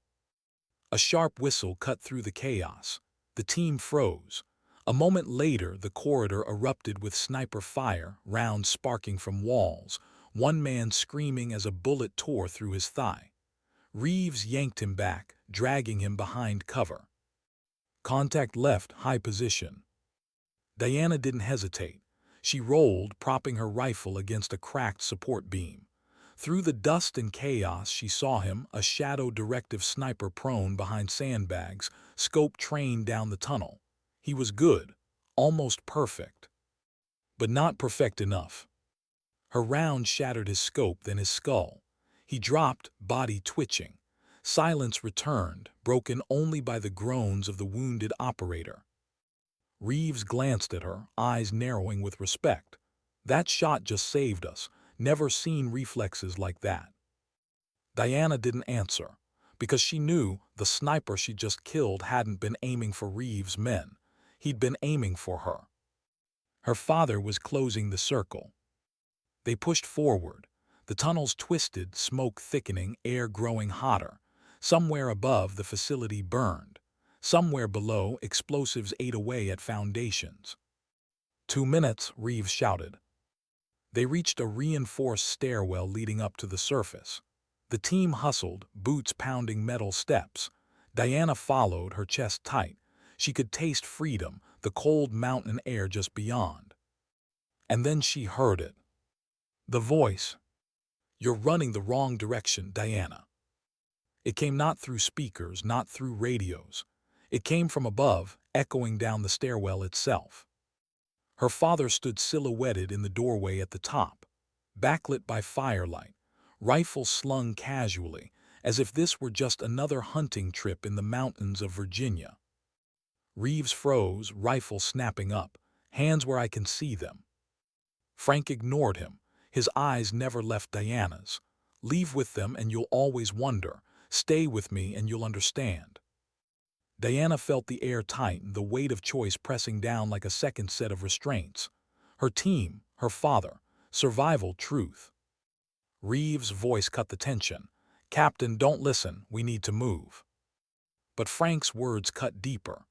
A sharp whistle cut through the chaos. The team froze. A moment later, the corridor erupted with sniper fire, rounds sparking from walls, one man screaming as a bullet tore through his thigh. Reeves yanked him back, dragging him behind cover. "Contact left, high position." Diana didn't hesitate. She rolled, propping her rifle against a cracked support beam. Through the dust and chaos she saw him, a shadow directive sniper prone behind sandbags, scope trained down the tunnel. He was good, almost perfect. But not perfect enough. Her round shattered his scope, then his skull. He dropped, body twitching. Silence returned, broken only by the groans of the wounded operator. Reeves glanced at her, eyes narrowing with respect. "That shot just saved us. Never seen reflexes like that." Diana didn't answer, because she knew the sniper she just killed hadn't been aiming for Reeves' men. He'd been aiming for her. Her father was closing the circle. They pushed forward. The tunnels twisted, smoke thickening, air growing hotter. Somewhere above, the facility burned. Somewhere below, explosives ate away at foundations. 2 minutes, Reeves shouted. They reached a reinforced stairwell leading up to the surface. The team hustled, boots pounding metal steps. Diana followed, her chest tight. She could taste freedom, the cold mountain air just beyond. And then she heard it. The voice. "You're running the wrong direction, Diana." It came not through speakers, not through radios. It came from above, echoing down the stairwell itself. Her father stood silhouetted in the doorway at the top, backlit by firelight, rifle slung casually, as if this were just another hunting trip in the mountains of Virginia. Reeves froze, rifle snapping up, hands where I can see them. Frank ignored him. His eyes never left Diana's. "Leave with them and you'll always wonder. Stay with me and you'll understand." Diana felt the air tighten, the weight of choice pressing down like a second set of restraints. Her team, her father, survival, truth. Reeves' voice cut the tension. "Captain, don't listen. We need to move." But Frank's words cut deeper.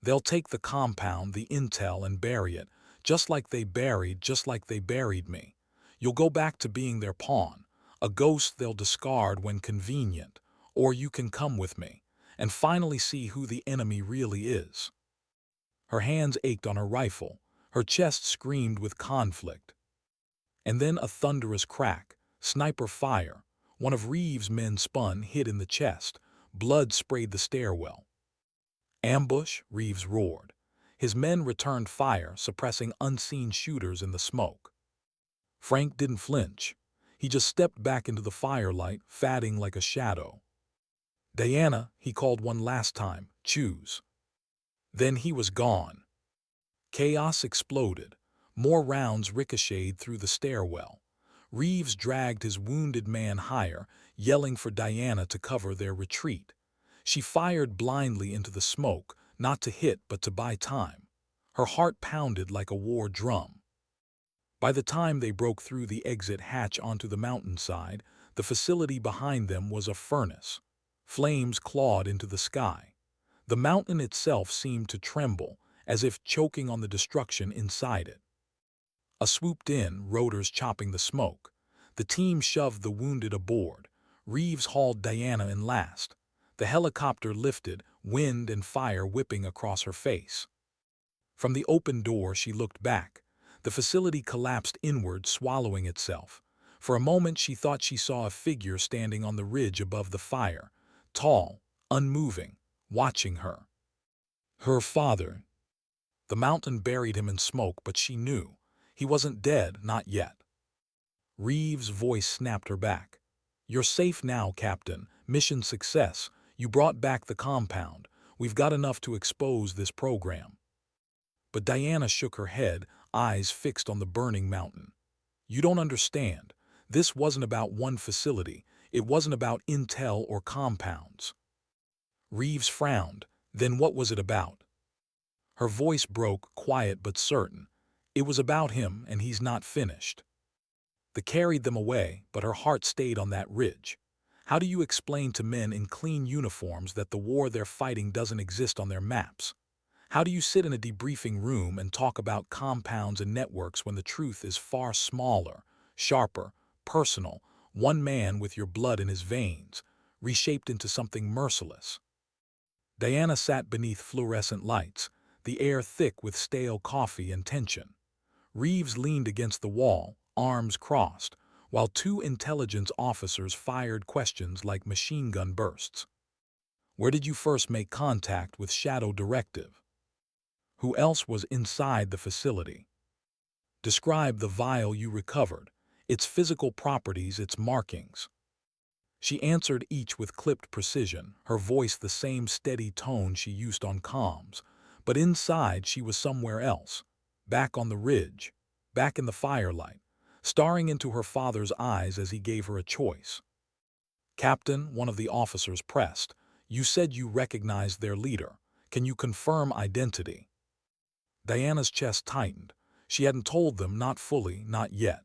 "They'll take the compound, the intel, and bury it, just like they buried me. You'll go back to being their pawn, a ghost they'll discard when convenient. or you can come with me and finally see who the enemy really is." Her hands ached on her rifle, her chest screamed with conflict. And then a thunderous crack, sniper fire. One of Reeves' men spun, hit in the chest. Blood sprayed the stairwell. "Ambush!" Reeves roared. His men returned fire, suppressing unseen shooters in the smoke. Frank didn't flinch. He just stepped back into the firelight, fading like a shadow. "Diana," he called one last time, "choose." Then he was gone. Chaos exploded. More rounds ricocheted through the stairwell. Reeves dragged his wounded man higher, yelling for Diana to cover their retreat. She fired blindly into the smoke, not to hit but to buy time. Her heart pounded like a war drum. By the time they broke through the exit hatch onto the mountainside, the facility behind them was a furnace. Flames clawed into the sky. The mountain itself seemed to tremble, as if choking on the destruction inside it. A swooped in, rotors chopping the smoke. The team shoved the wounded aboard. Reeves hauled Diana in last. The helicopter lifted, wind and fire whipping across her face. From the open door she looked back. The facility collapsed inward, swallowing itself. For a moment she thought she saw a figure standing on the ridge above the fire, tall, unmoving, watching her. Her father. The mountain buried him in smoke, but she knew. He wasn't dead, not yet. Reeves' voice snapped her back. "You're safe now, Captain. Mission success. You brought back the compound. We've got enough to expose this program." But Diana shook her head, eyes fixed on the burning mountain. "You don't understand. This wasn't about one facility. It wasn't about intel or compounds." Reeves frowned. "Then what was it about?" Her voice broke, quiet but certain. "It was about him, and he's not finished." They carried them away, but her heart stayed on that ridge. How do you explain to men in clean uniforms that the war they're fighting doesn't exist on their maps? How do you sit in a debriefing room and talk about compounds and networks when the truth is far smaller, sharper, personal, one man with your blood in his veins, reshaped into something merciless? Diana sat beneath fluorescent lights, the air thick with stale coffee and tension. Reeves leaned against the wall, arms crossed, while two intelligence officers fired questions like machine gun bursts. "Where did you first make contact with Shadow Directive? Who else was inside the facility? Describe the vial you recovered, its physical properties, its markings." She answered each with clipped precision, her voice the same steady tone she used on comms. But inside she was somewhere else, back on the ridge, back in the firelight, staring into her father's eyes as he gave her a choice. "Captain," one of the officers pressed, "you said you recognized their leader. Can you confirm identity?" Diana's chest tightened. She hadn't told them, not fully, not yet.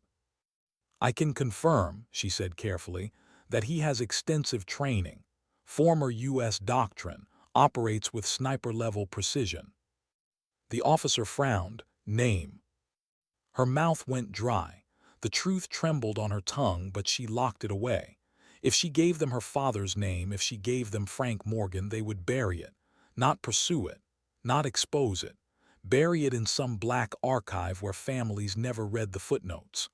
"I can confirm," she said carefully, "that he has extensive training, former U.S. doctrine, operates with sniper-level precision." The officer frowned. "Name?" Her mouth went dry. The truth trembled on her tongue, but she locked it away. If she gave them her father's name, if she gave them Frank Morgan, they would bury it, not pursue it, not expose it. Bury it in some black archive where families never read the footnotes.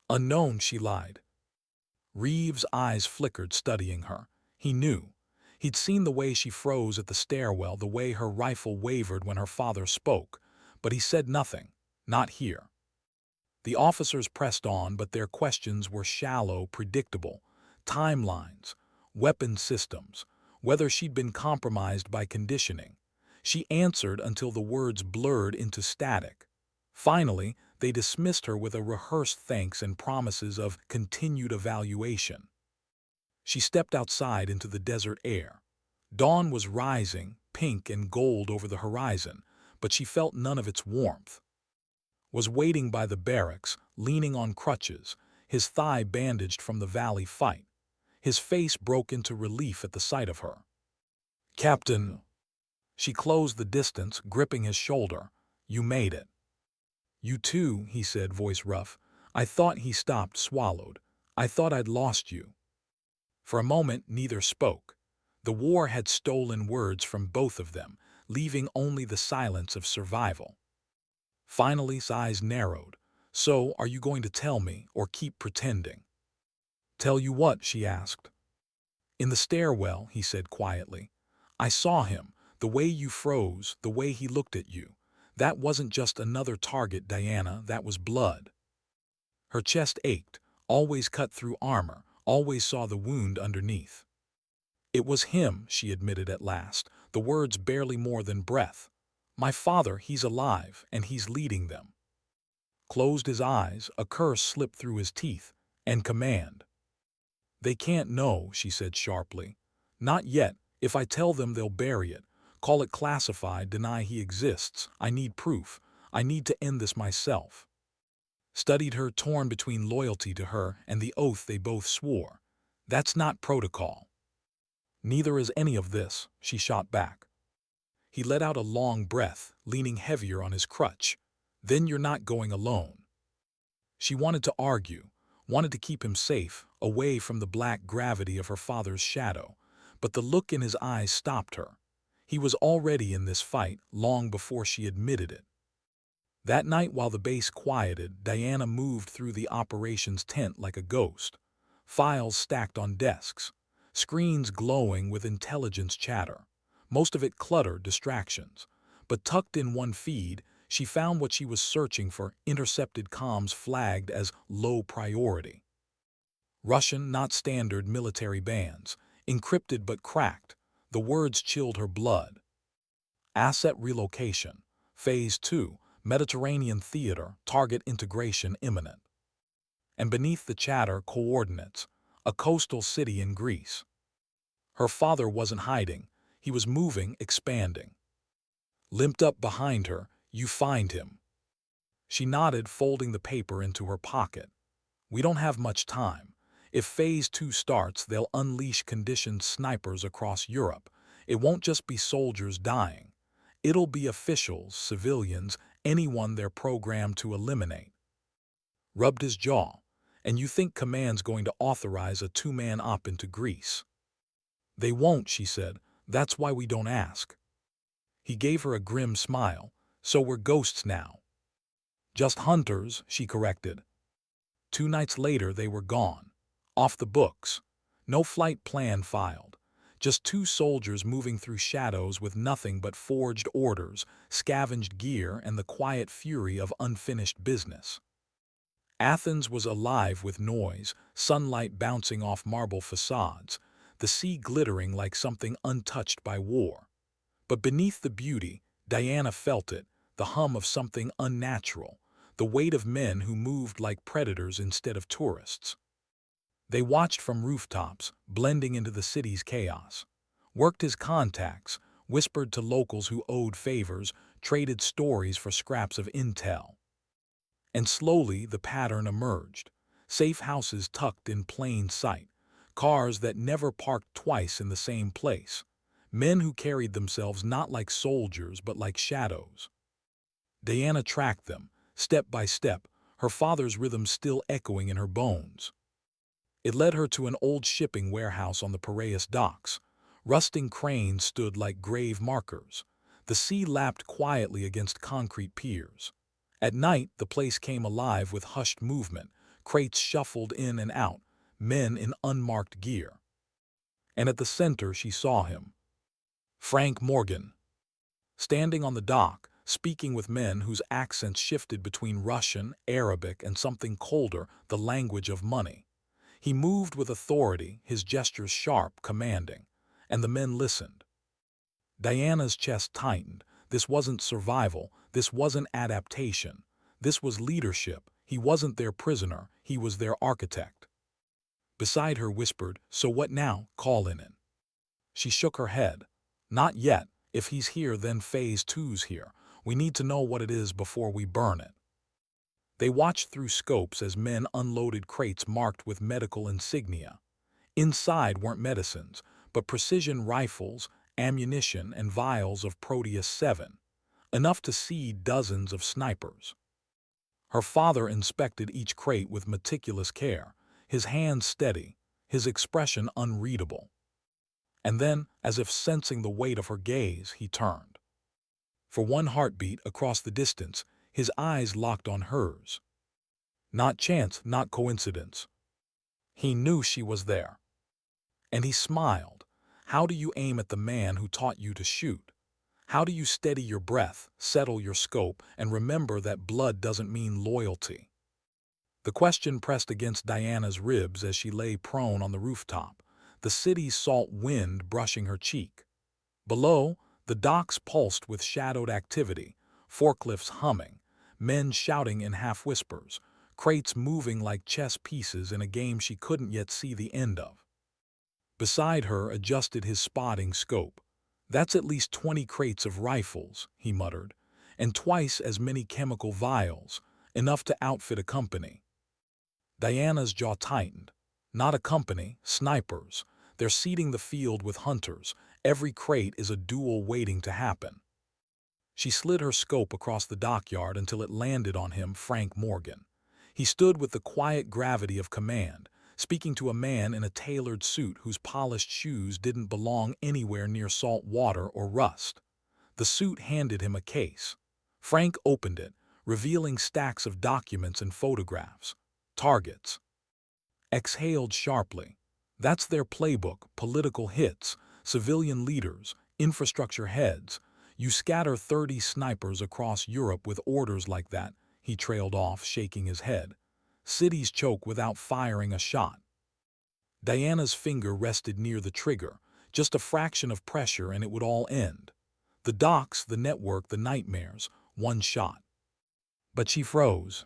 "Unknown," she lied. Reeves' eyes flickered, studying her. He knew. He'd seen the way she froze at the stairwell, the way her rifle wavered when her father spoke. But he said nothing. Not here. The officers pressed on, but their questions were shallow, predictable. Timelines, weapon systems, whether she'd been compromised by conditioning. She answered until the words blurred into static. Finally, they dismissed her with a rehearsed thanks and promises of continued evaluation. She stepped outside into the desert air. Dawn was rising, pink and gold over the horizon, but she felt none of its warmth. Was waiting by the barracks, leaning on crutches, his thigh bandaged from the valley fight. His face broke into relief at the sight of her. "Captain." She closed the distance, gripping his shoulder. "You made it." "You too," he said, voice rough. "I thought," he stopped, swallowed. "I thought I'd lost you." For a moment, neither spoke. The war had stolen words from both of them, leaving only the silence of survival. Finally, his eyes narrowed. "So, are you going to tell me, or keep pretending?" "Tell you what?" she asked. "In the stairwell," he said quietly. "I saw him, the way you froze, the way he looked at you. That wasn't just another target, Diana, that was blood." Her chest ached, always cut through armor, always saw the wound underneath. "It was him," she admitted at last, the words barely more than breath. "My father, he's alive, and he's leading them." Closed his eyes, a curse slipped through his teeth, and command. "They can't know," she said sharply. "Not yet. If I tell them, they'll bury it. Call it classified, deny he exists. I need proof. I need to end this myself." Studied her, torn between loyalty to her and the oath they both swore. "That's not protocol." "Neither is any of this," she shot back. He let out a long breath, leaning heavier on his crutch. "Then you're not going alone." She wanted to argue, wanted to keep him safe, away from the black gravity of her father's shadow, but the look in his eyes stopped her. He was already in this fight, long before she admitted it. That night, while the base quieted, Diana moved through the operations tent like a ghost. Files stacked on desks, screens glowing with intelligence chatter, most of it clutter distractions. But tucked in one feed, she found what she was searching for: intercepted comms flagged as low priority. Russian, not standard military bands, encrypted but cracked. The words chilled her blood. Asset relocation. Phase 2. Mediterranean theater, target integration imminent. And beneath the chatter, coordinates. A coastal city in Greece. Her father wasn't hiding. He was moving, expanding. Limped up behind her, "You find him." She nodded, folding the paper into her pocket. "We don't have much time. If Phase 2 starts, they'll unleash conditioned snipers across Europe. It won't just be soldiers dying. It'll be officials, civilians, anyone they're programmed to eliminate." Rubbed his jaw. "And you think command's going to authorize a two-man op into Greece?" "They won't," she said. "That's why we don't ask." He gave her a grim smile. "So we're ghosts now." "Just hunters," she corrected. 2 nights later, they were gone. Off the books. No flight plan filed. Just 2 soldiers moving through shadows with nothing but forged orders, scavenged gear, and the quiet fury of unfinished business. Athens was alive with noise, sunlight bouncing off marble facades, the sea glittering like something untouched by war. But beneath the beauty, Diana felt it, the hum of something unnatural, the weight of men who moved like predators instead of tourists. They watched from rooftops, blending into the city's chaos. Worked his contacts, whispered to locals who owed favors, traded stories for scraps of intel. And slowly the pattern emerged. Safe houses tucked in plain sight, cars that never parked twice in the same place, men who carried themselves not like soldiers but like shadows. Diana tracked them, step by step, her father's rhythm still echoing in her bones. It led her to an old shipping warehouse on the Piraeus docks. Rusting cranes stood like grave markers. The sea lapped quietly against concrete piers. At night, the place came alive with hushed movement. Crates shuffled in and out, men in unmarked gear. And at the center, she saw him. Frank Morgan. Standing on the dock, speaking with men whose accents shifted between Russian, Arabic, and something colder, the language of money. He moved with authority, his gestures sharp, commanding, and the men listened. Diana's chest tightened. This wasn't survival, this wasn't adaptation. This was leadership. He wasn't their prisoner, he was their architect. Beside her whispered, "So what now? Call in it." She shook her head. "Not yet. If he's here, then Phase 2's here. We need to know what it is before we burn it." They watched through scopes as men unloaded crates marked with medical insignia. Inside weren't medicines, but precision rifles, ammunition, and vials of Proteus 7, enough to seed dozens of snipers. Her father inspected each crate with meticulous care, his hands steady, his expression unreadable. And then, as if sensing the weight of her gaze, he turned. For one heartbeat across the distance, his eyes locked on hers. Not chance, not coincidence. He knew she was there. And he smiled. How do you aim at the man who taught you to shoot? How do you steady your breath, settle your scope, and remember that blood doesn't mean loyalty? The question pressed against Diana's ribs as she lay prone on the rooftop, the city's salt wind brushing her cheek. Below, the docks pulsed with shadowed activity, forklifts humming, men shouting in half-whispers, crates moving like chess pieces in a game she couldn't yet see the end of. Beside her adjusted his spotting scope. That's at least 20 crates of rifles, he muttered, and twice as many chemical vials, enough to outfit a company. Diana's jaw tightened. Not a company, snipers. They're seeding the field with hunters. Every crate is a duel waiting to happen. She slid her scope across the dockyard until it landed on him, Frank Morgan. He stood with the quiet gravity of command, speaking to a man in a tailored suit whose polished shoes didn't belong anywhere near salt water or rust. The suit handed him a case. Frank opened it, revealing stacks of documents and photographs. Targets. Exhaled sharply. That's their playbook, political hits, civilian leaders, infrastructure heads. You scatter 30 snipers across Europe with orders like that, he trailed off, shaking his head. Cities choke without firing a shot. Diana's finger rested near the trigger, just a fraction of pressure and it would all end. The docks, the network, the nightmares, one shot. But she froze.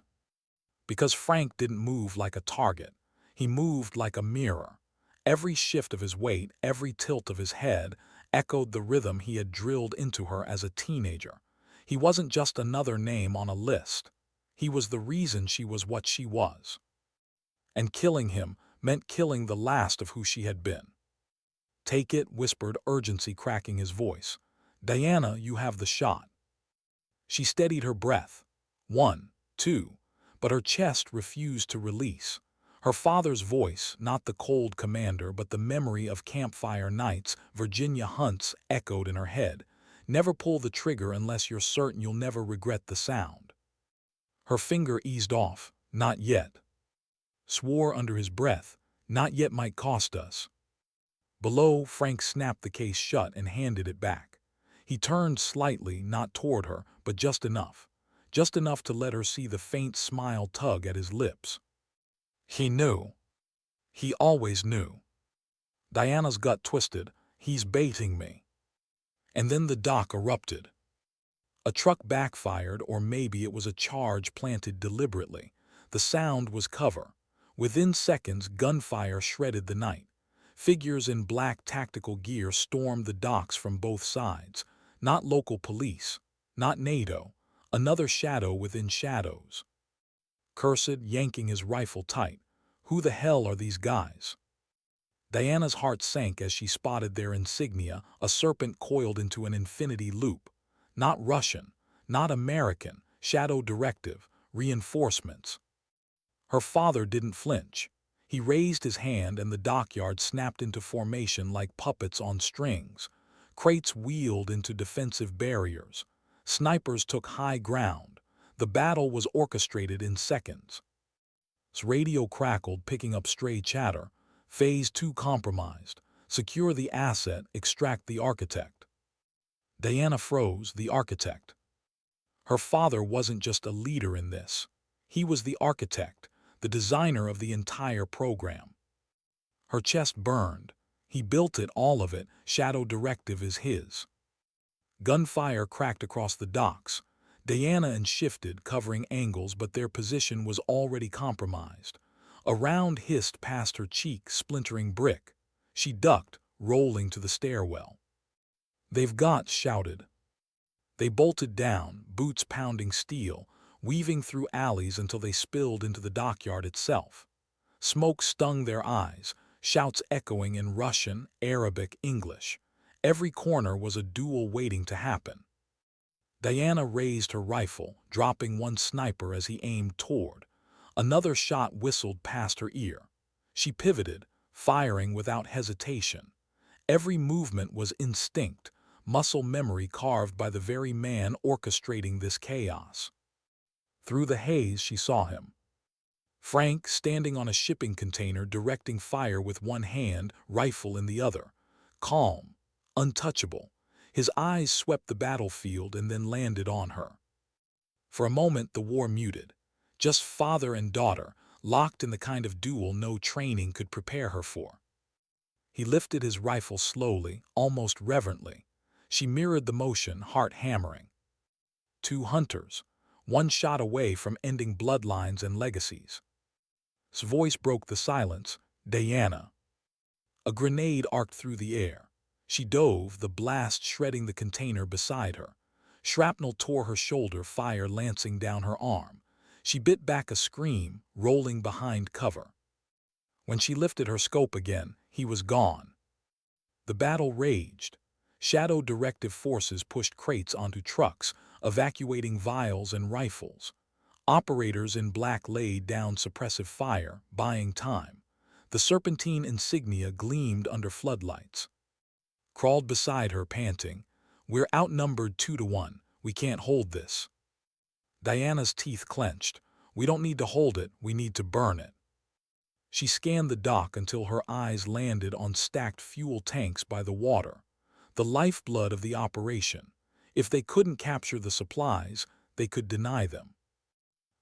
Because Frank didn't move like a target. He moved like a mirror. Every shift of his weight, every tilt of his head, echoed the rhythm he had drilled into her as a teenager. He wasn't just another name on a list. He was the reason she was what she was. And killing him meant killing the last of who she had been. Take it, whispered, urgency cracking his voice. Diana, you have the shot. She steadied her breath. 1, 2. But her chest refused to release. Her father's voice, not the cold commander but the memory of campfire nights, Virginia hunts, echoed in her head. Never pull the trigger unless you're certain you'll never regret the sound. Her finger eased off. Not yet. Swore under his breath. Not yet might cost us. Below, Frank snapped the case shut and handed it back. He turned slightly, not toward her, but just enough. Just enough to let her see the faint smile tug at his lips. He knew. He always knew. Diana's gut twisted. He's baiting me. And then the dock erupted. A truck backfired, or maybe it was a charge planted deliberately. The sound was cover. Within seconds, gunfire shredded the night. Figures in black tactical gear stormed the docks from both sides. Not local police. Not NATO. Another shadow within shadows. Cursed, yanking his rifle tight. Who the hell are these guys? Diana's heart sank as she spotted their insignia, a serpent coiled into an infinity loop. Not Russian, not American, shadow directive, reinforcements. Her father didn't flinch. He raised his hand and the dockyard snapped into formation like puppets on strings. Crates wheeled into defensive barriers. Snipers took high ground. The battle was orchestrated in seconds. Radio crackled, picking up stray chatter. Phase 2 compromised. Secure the asset, extract the architect. Diana froze, the architect. Her father wasn't just a leader in this. He was the architect, the designer of the entire program. Her chest burned. He built it, all of it. Shadow directive is his. Gunfire cracked across the docks. Diana and shifted, covering angles, but their position was already compromised. A round hissed past her cheek, splintering brick. She ducked, rolling to the stairwell. They've got, shouted. They bolted down, boots pounding steel, weaving through alleys until they spilled into the dockyard itself. Smoke stung their eyes, shouts echoing in Russian, Arabic, English. Every corner was a duel waiting to happen. Diana raised her rifle, dropping one sniper as he aimed toward. Another shot whistled past her ear. She pivoted, firing without hesitation. Every movement was instinct, muscle memory carved by the very man orchestrating this chaos. Through the haze she saw him. Frank, standing on a shipping container, directing fire with one hand, rifle in the other. Calm, untouchable. His eyes swept the battlefield and then landed on her. For a moment the war muted. Just father and daughter, locked in the kind of duel no training could prepare her for. He lifted his rifle slowly, almost reverently. She mirrored the motion, heart hammering. Two hunters, one shot away from ending bloodlines and legacies. His voice broke the silence. Diana. A grenade arced through the air. She dove, the blast shredding the container beside her. Shrapnel tore her shoulder, fire lancing down her arm. She bit back a scream, rolling behind cover. When she lifted her scope again, he was gone. The battle raged. Shadow directive forces pushed crates onto trucks, evacuating vials and rifles. Operators in black laid down suppressive fire, buying time. The serpentine insignia gleamed under floodlights. Crawled beside her, panting. "We're outnumbered 2-1. We can't hold this." Diana's teeth clenched. "We don't need to hold it, we need to burn it." She scanned the dock until her eyes landed on stacked fuel tanks by the water. The lifeblood of the operation. If they couldn't capture the supplies, they could deny them.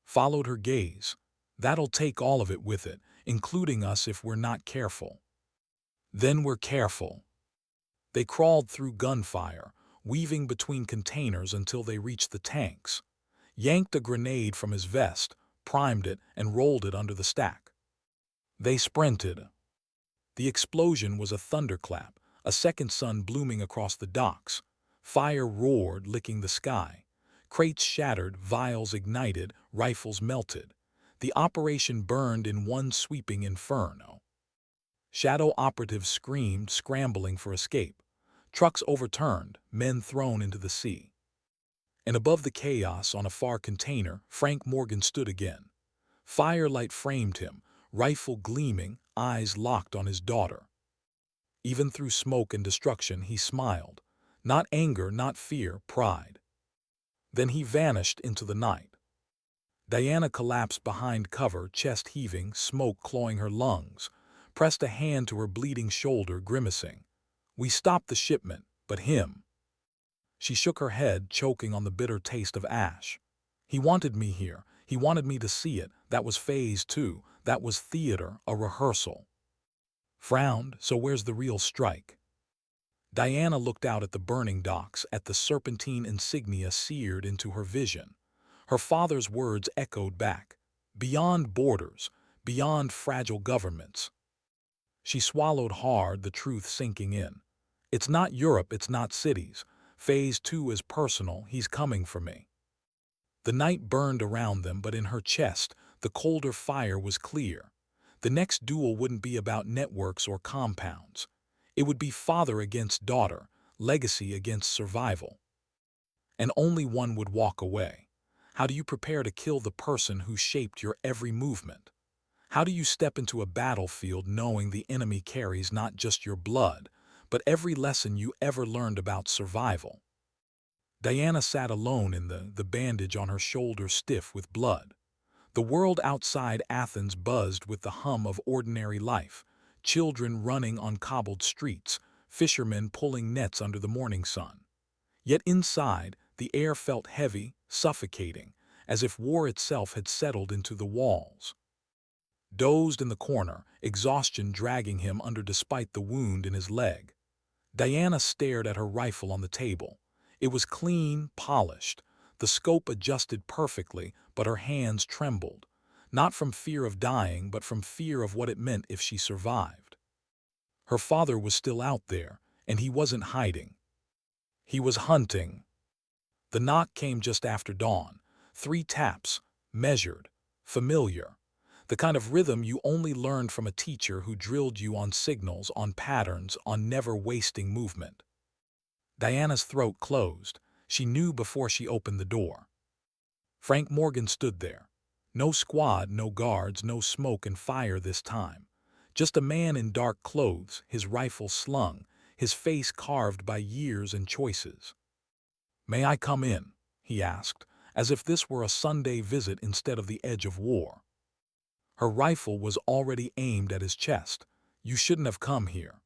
Followed her gaze. "That'll take all of it with it, including us if we're not careful." "Then we're careful." They crawled through gunfire, weaving between containers until they reached the tanks. Yanked a grenade from his vest, primed it, and rolled it under the stack. They sprinted. The explosion was a thunderclap, a second sun blooming across the docks. Fire roared, licking the sky. Crates shattered, vials ignited, rifles melted. The operation burned in one sweeping inferno. Shadow operatives screamed, scrambling for escape. Trucks overturned, men thrown into the sea. And above the chaos, on a far container, Frank Morgan stood again. Firelight framed him, rifle gleaming, eyes locked on his daughter. Even through smoke and destruction, he smiled. Not anger, not fear, pride. Then he vanished into the night. Diana collapsed behind cover, chest heaving, smoke clawing her lungs, pressed a hand to her bleeding shoulder, grimacing. "We stopped the shipment, but him." She shook her head, choking on the bitter taste of ash. "He wanted me here. He wanted me to see it. That was phase 2. That was theater, a rehearsal." Frowned. "So where's the real strike?" Diana looked out at the burning docks, at the serpentine insignia seared into her vision. Her father's words echoed back. Beyond borders, beyond fragile governments. She swallowed hard, the truth sinking in. It's not Europe, it's not cities. Phase 2 is personal, he's coming for me. The night burned around them, but in her chest, the colder fire was clear. The next duel wouldn't be about networks or compounds. It would be father against daughter, legacy against survival. And only one would walk away. How do you prepare to kill the person who shaped your every movement? How do you step into a battlefield knowing the enemy carries not just your blood, but every lesson you ever learned about survival? Diana sat alone in the bandage on her shoulder stiff with blood. The world outside Athens buzzed with the hum of ordinary life. Children running on cobbled streets, fishermen pulling nets under the morning sun. Yet inside, the air felt heavy, suffocating, as if war itself had settled into the walls. Dozed in the corner, exhaustion dragging him under despite the wound in his leg. Diana stared at her rifle on the table. It was clean, polished, the scope adjusted perfectly, but her hands trembled. Not from fear of dying, but from fear of what it meant if she survived. Her father was still out there, and he wasn't hiding. He was hunting. The knock came just after dawn. 3 taps, measured, familiar. The kind of rhythm you only learned from a teacher who drilled you on signals, on patterns, on never wasting movement. Diana's throat closed. She knew before she opened the door. Frank Morgan stood there. No squad, no guards, no smoke and fire this time. Just a man in dark clothes, his rifle slung, his face carved by years and choices. "May I come in?" he asked, as if this were a Sunday visit instead of the edge of war. Her rifle was already aimed at his chest. "You shouldn't have come here."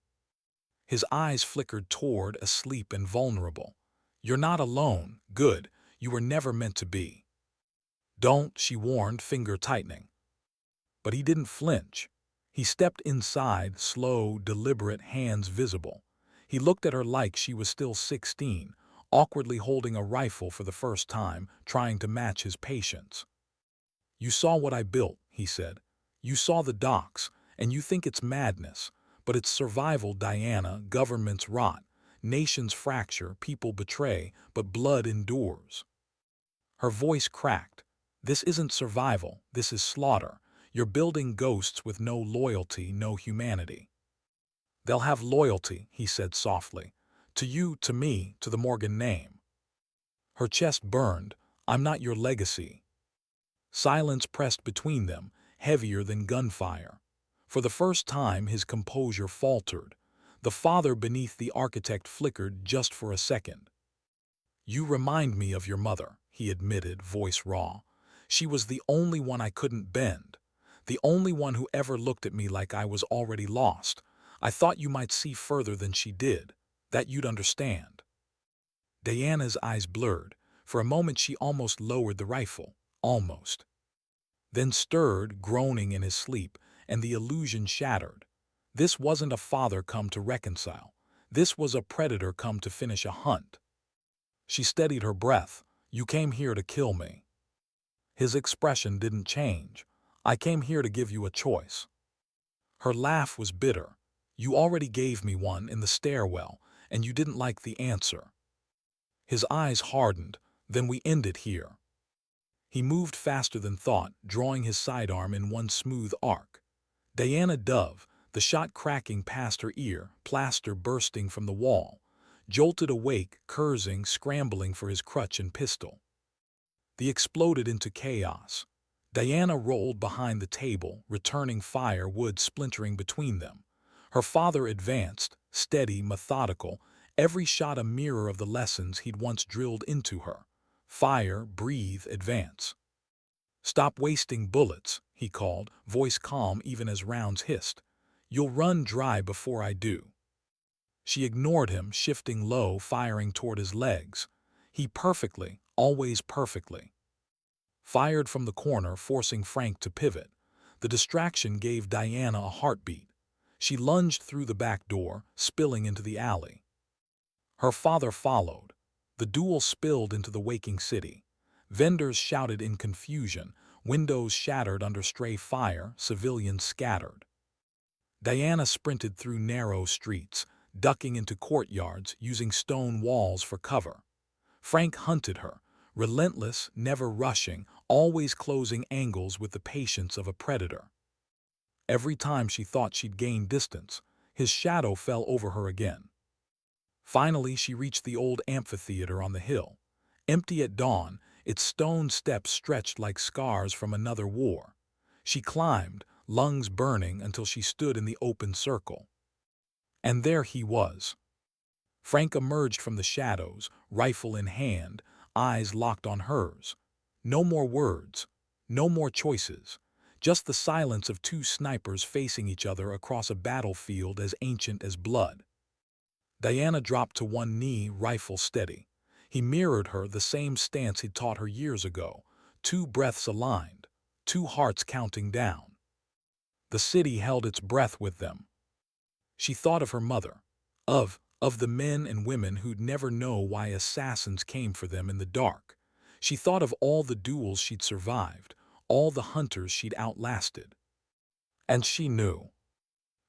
His eyes flickered toward, asleep and vulnerable. "You're not alone. Good. You were never meant to be." "Don't," she warned, finger tightening. But he didn't flinch. He stepped inside, slow, deliberate, hands visible. He looked at her like she was still 16, awkwardly holding a rifle for the first time, trying to match his patience. "You saw what I built," he said. "You saw the docks, and you think it's madness. But it's survival, Diana. Governments rot, nations fracture, people betray, but blood endures." Her voice cracked. "This isn't survival, this is slaughter. You're building ghosts with no loyalty, no humanity." "They'll have loyalty," he said softly. "To you, to me, to the Morgan name." Her chest burned. "I'm not your legacy." Silence pressed between them, heavier than gunfire. For the first time his composure faltered. The father beneath the architect flickered just for a second. "You remind me of your mother," he admitted, voice raw. "She was the only one I couldn't bend. The only one who ever looked at me like I was already lost. I thought you might see further than she did, that you'd understand." Diana's eyes blurred. For a moment she almost lowered the rifle. Almost. Then stirred, groaning in his sleep, and the illusion shattered. This wasn't a father come to reconcile. This was a predator come to finish a hunt. She steadied her breath. "You came here to kill me." His expression didn't change. "I came here to give you a choice." Her laugh was bitter. "You already gave me one in the stairwell, and you didn't like the answer." His eyes hardened. "Then we end it here." He moved faster than thought, drawing his sidearm in one smooth arc. Diana dove, the shot cracking past her ear, plaster bursting from the wall. Jolted awake, cursing, scrambling for his crutch and pistol. They exploded into chaos. Diana rolled behind the table, returning fire, wood splintering between them. Her father advanced, steady, methodical, every shot a mirror of the lessons he'd once drilled into her. Fire, breathe, advance. "Stop wasting bullets," he called, voice calm even as rounds hissed. "You'll run dry before I do." She ignored him, shifting low, firing toward his legs. He perfectly, always perfectly. Fired from the corner, forcing Frank to pivot. The distraction gave Diana a heartbeat. She lunged through the back door, spilling into the alley. Her father followed. The duel spilled into the waking city. Vendors shouted in confusion, windows shattered under stray fire, civilians scattered. Diana sprinted through narrow streets, ducking into courtyards, using stone walls for cover. Frank hunted her, relentless, never rushing, always closing angles with the patience of a predator. Every time she thought she'd gained distance, his shadow fell over her again. Finally, she reached the old amphitheater on the hill. Empty at dawn, its stone steps stretched like scars from another war. She climbed, lungs burning, until she stood in the open circle. And there he was. Frank emerged from the shadows, rifle in hand, eyes locked on hers. No more words, no more choices, just the silence of two snipers facing each other across a battlefield as ancient as blood. Diana dropped to one knee, rifle steady. He mirrored her, the same stance he'd taught her years ago, 2 breaths aligned, 2 hearts counting down. The city held its breath with them. She thought of her mother, of the men and women who'd never know why assassins came for them in the dark. She thought of all the duels she'd survived, all the hunters she'd outlasted. And she knew.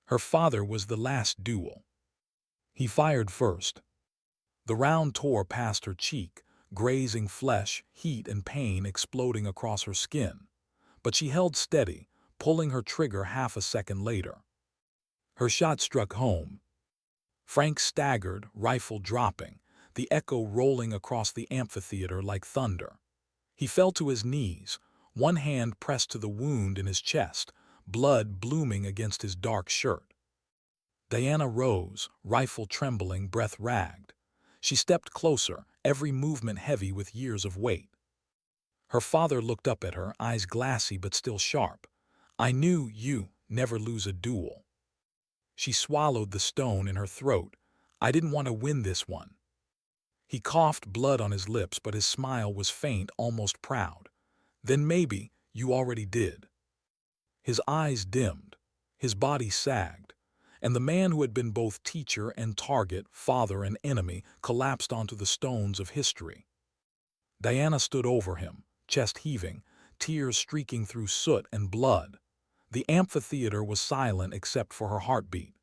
Her father was the last duel. He fired first. The round tore past her cheek, grazing flesh, heat and pain exploding across her skin. But she held steady, pulling her trigger half a second later. Her shot struck home. Frank staggered, rifle dropping, the echo rolling across the amphitheater like thunder. He fell to his knees, one hand pressed to the wound in his chest, blood blooming against his dark shirt. Diana rose, rifle trembling, breath ragged. She stepped closer, every movement heavy with years of weight. Her father looked up at her, eyes glassy but still sharp. "I knew you never lose a duel." She swallowed the stone in her throat. "I didn't want to win this one." He coughed, blood on his lips, but his smile was faint, almost proud. "Then maybe you already did." His eyes dimmed, his body sagged, and the man who had been both teacher and target, father and enemy, collapsed onto the stones of history. Diana stood over him, chest heaving, tears streaking through soot and blood. The amphitheater was silent except for her heartbeat.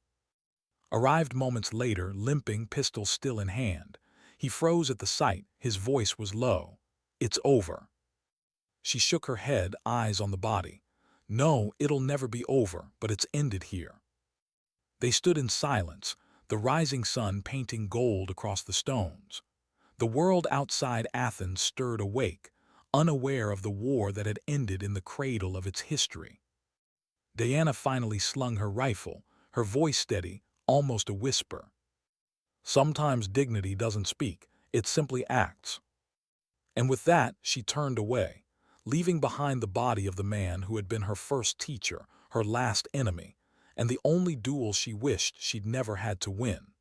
Arrived moments later, limping, pistol still in hand. He froze at the sight, his voice was low. "It's over." She shook her head, eyes on the body. "No, it'll never be over, but it's ended here." They stood in silence, the rising sun painting gold across the stones. The world outside Athens stirred awake, unaware of the war that had ended in the cradle of its history. Diana finally slung her rifle, her voice steady, almost a whisper. "Sometimes dignity doesn't speak, it simply acts." And with that, she turned away, leaving behind the body of the man who had been her first teacher, her last enemy, and the only duel she wished she'd never had to win.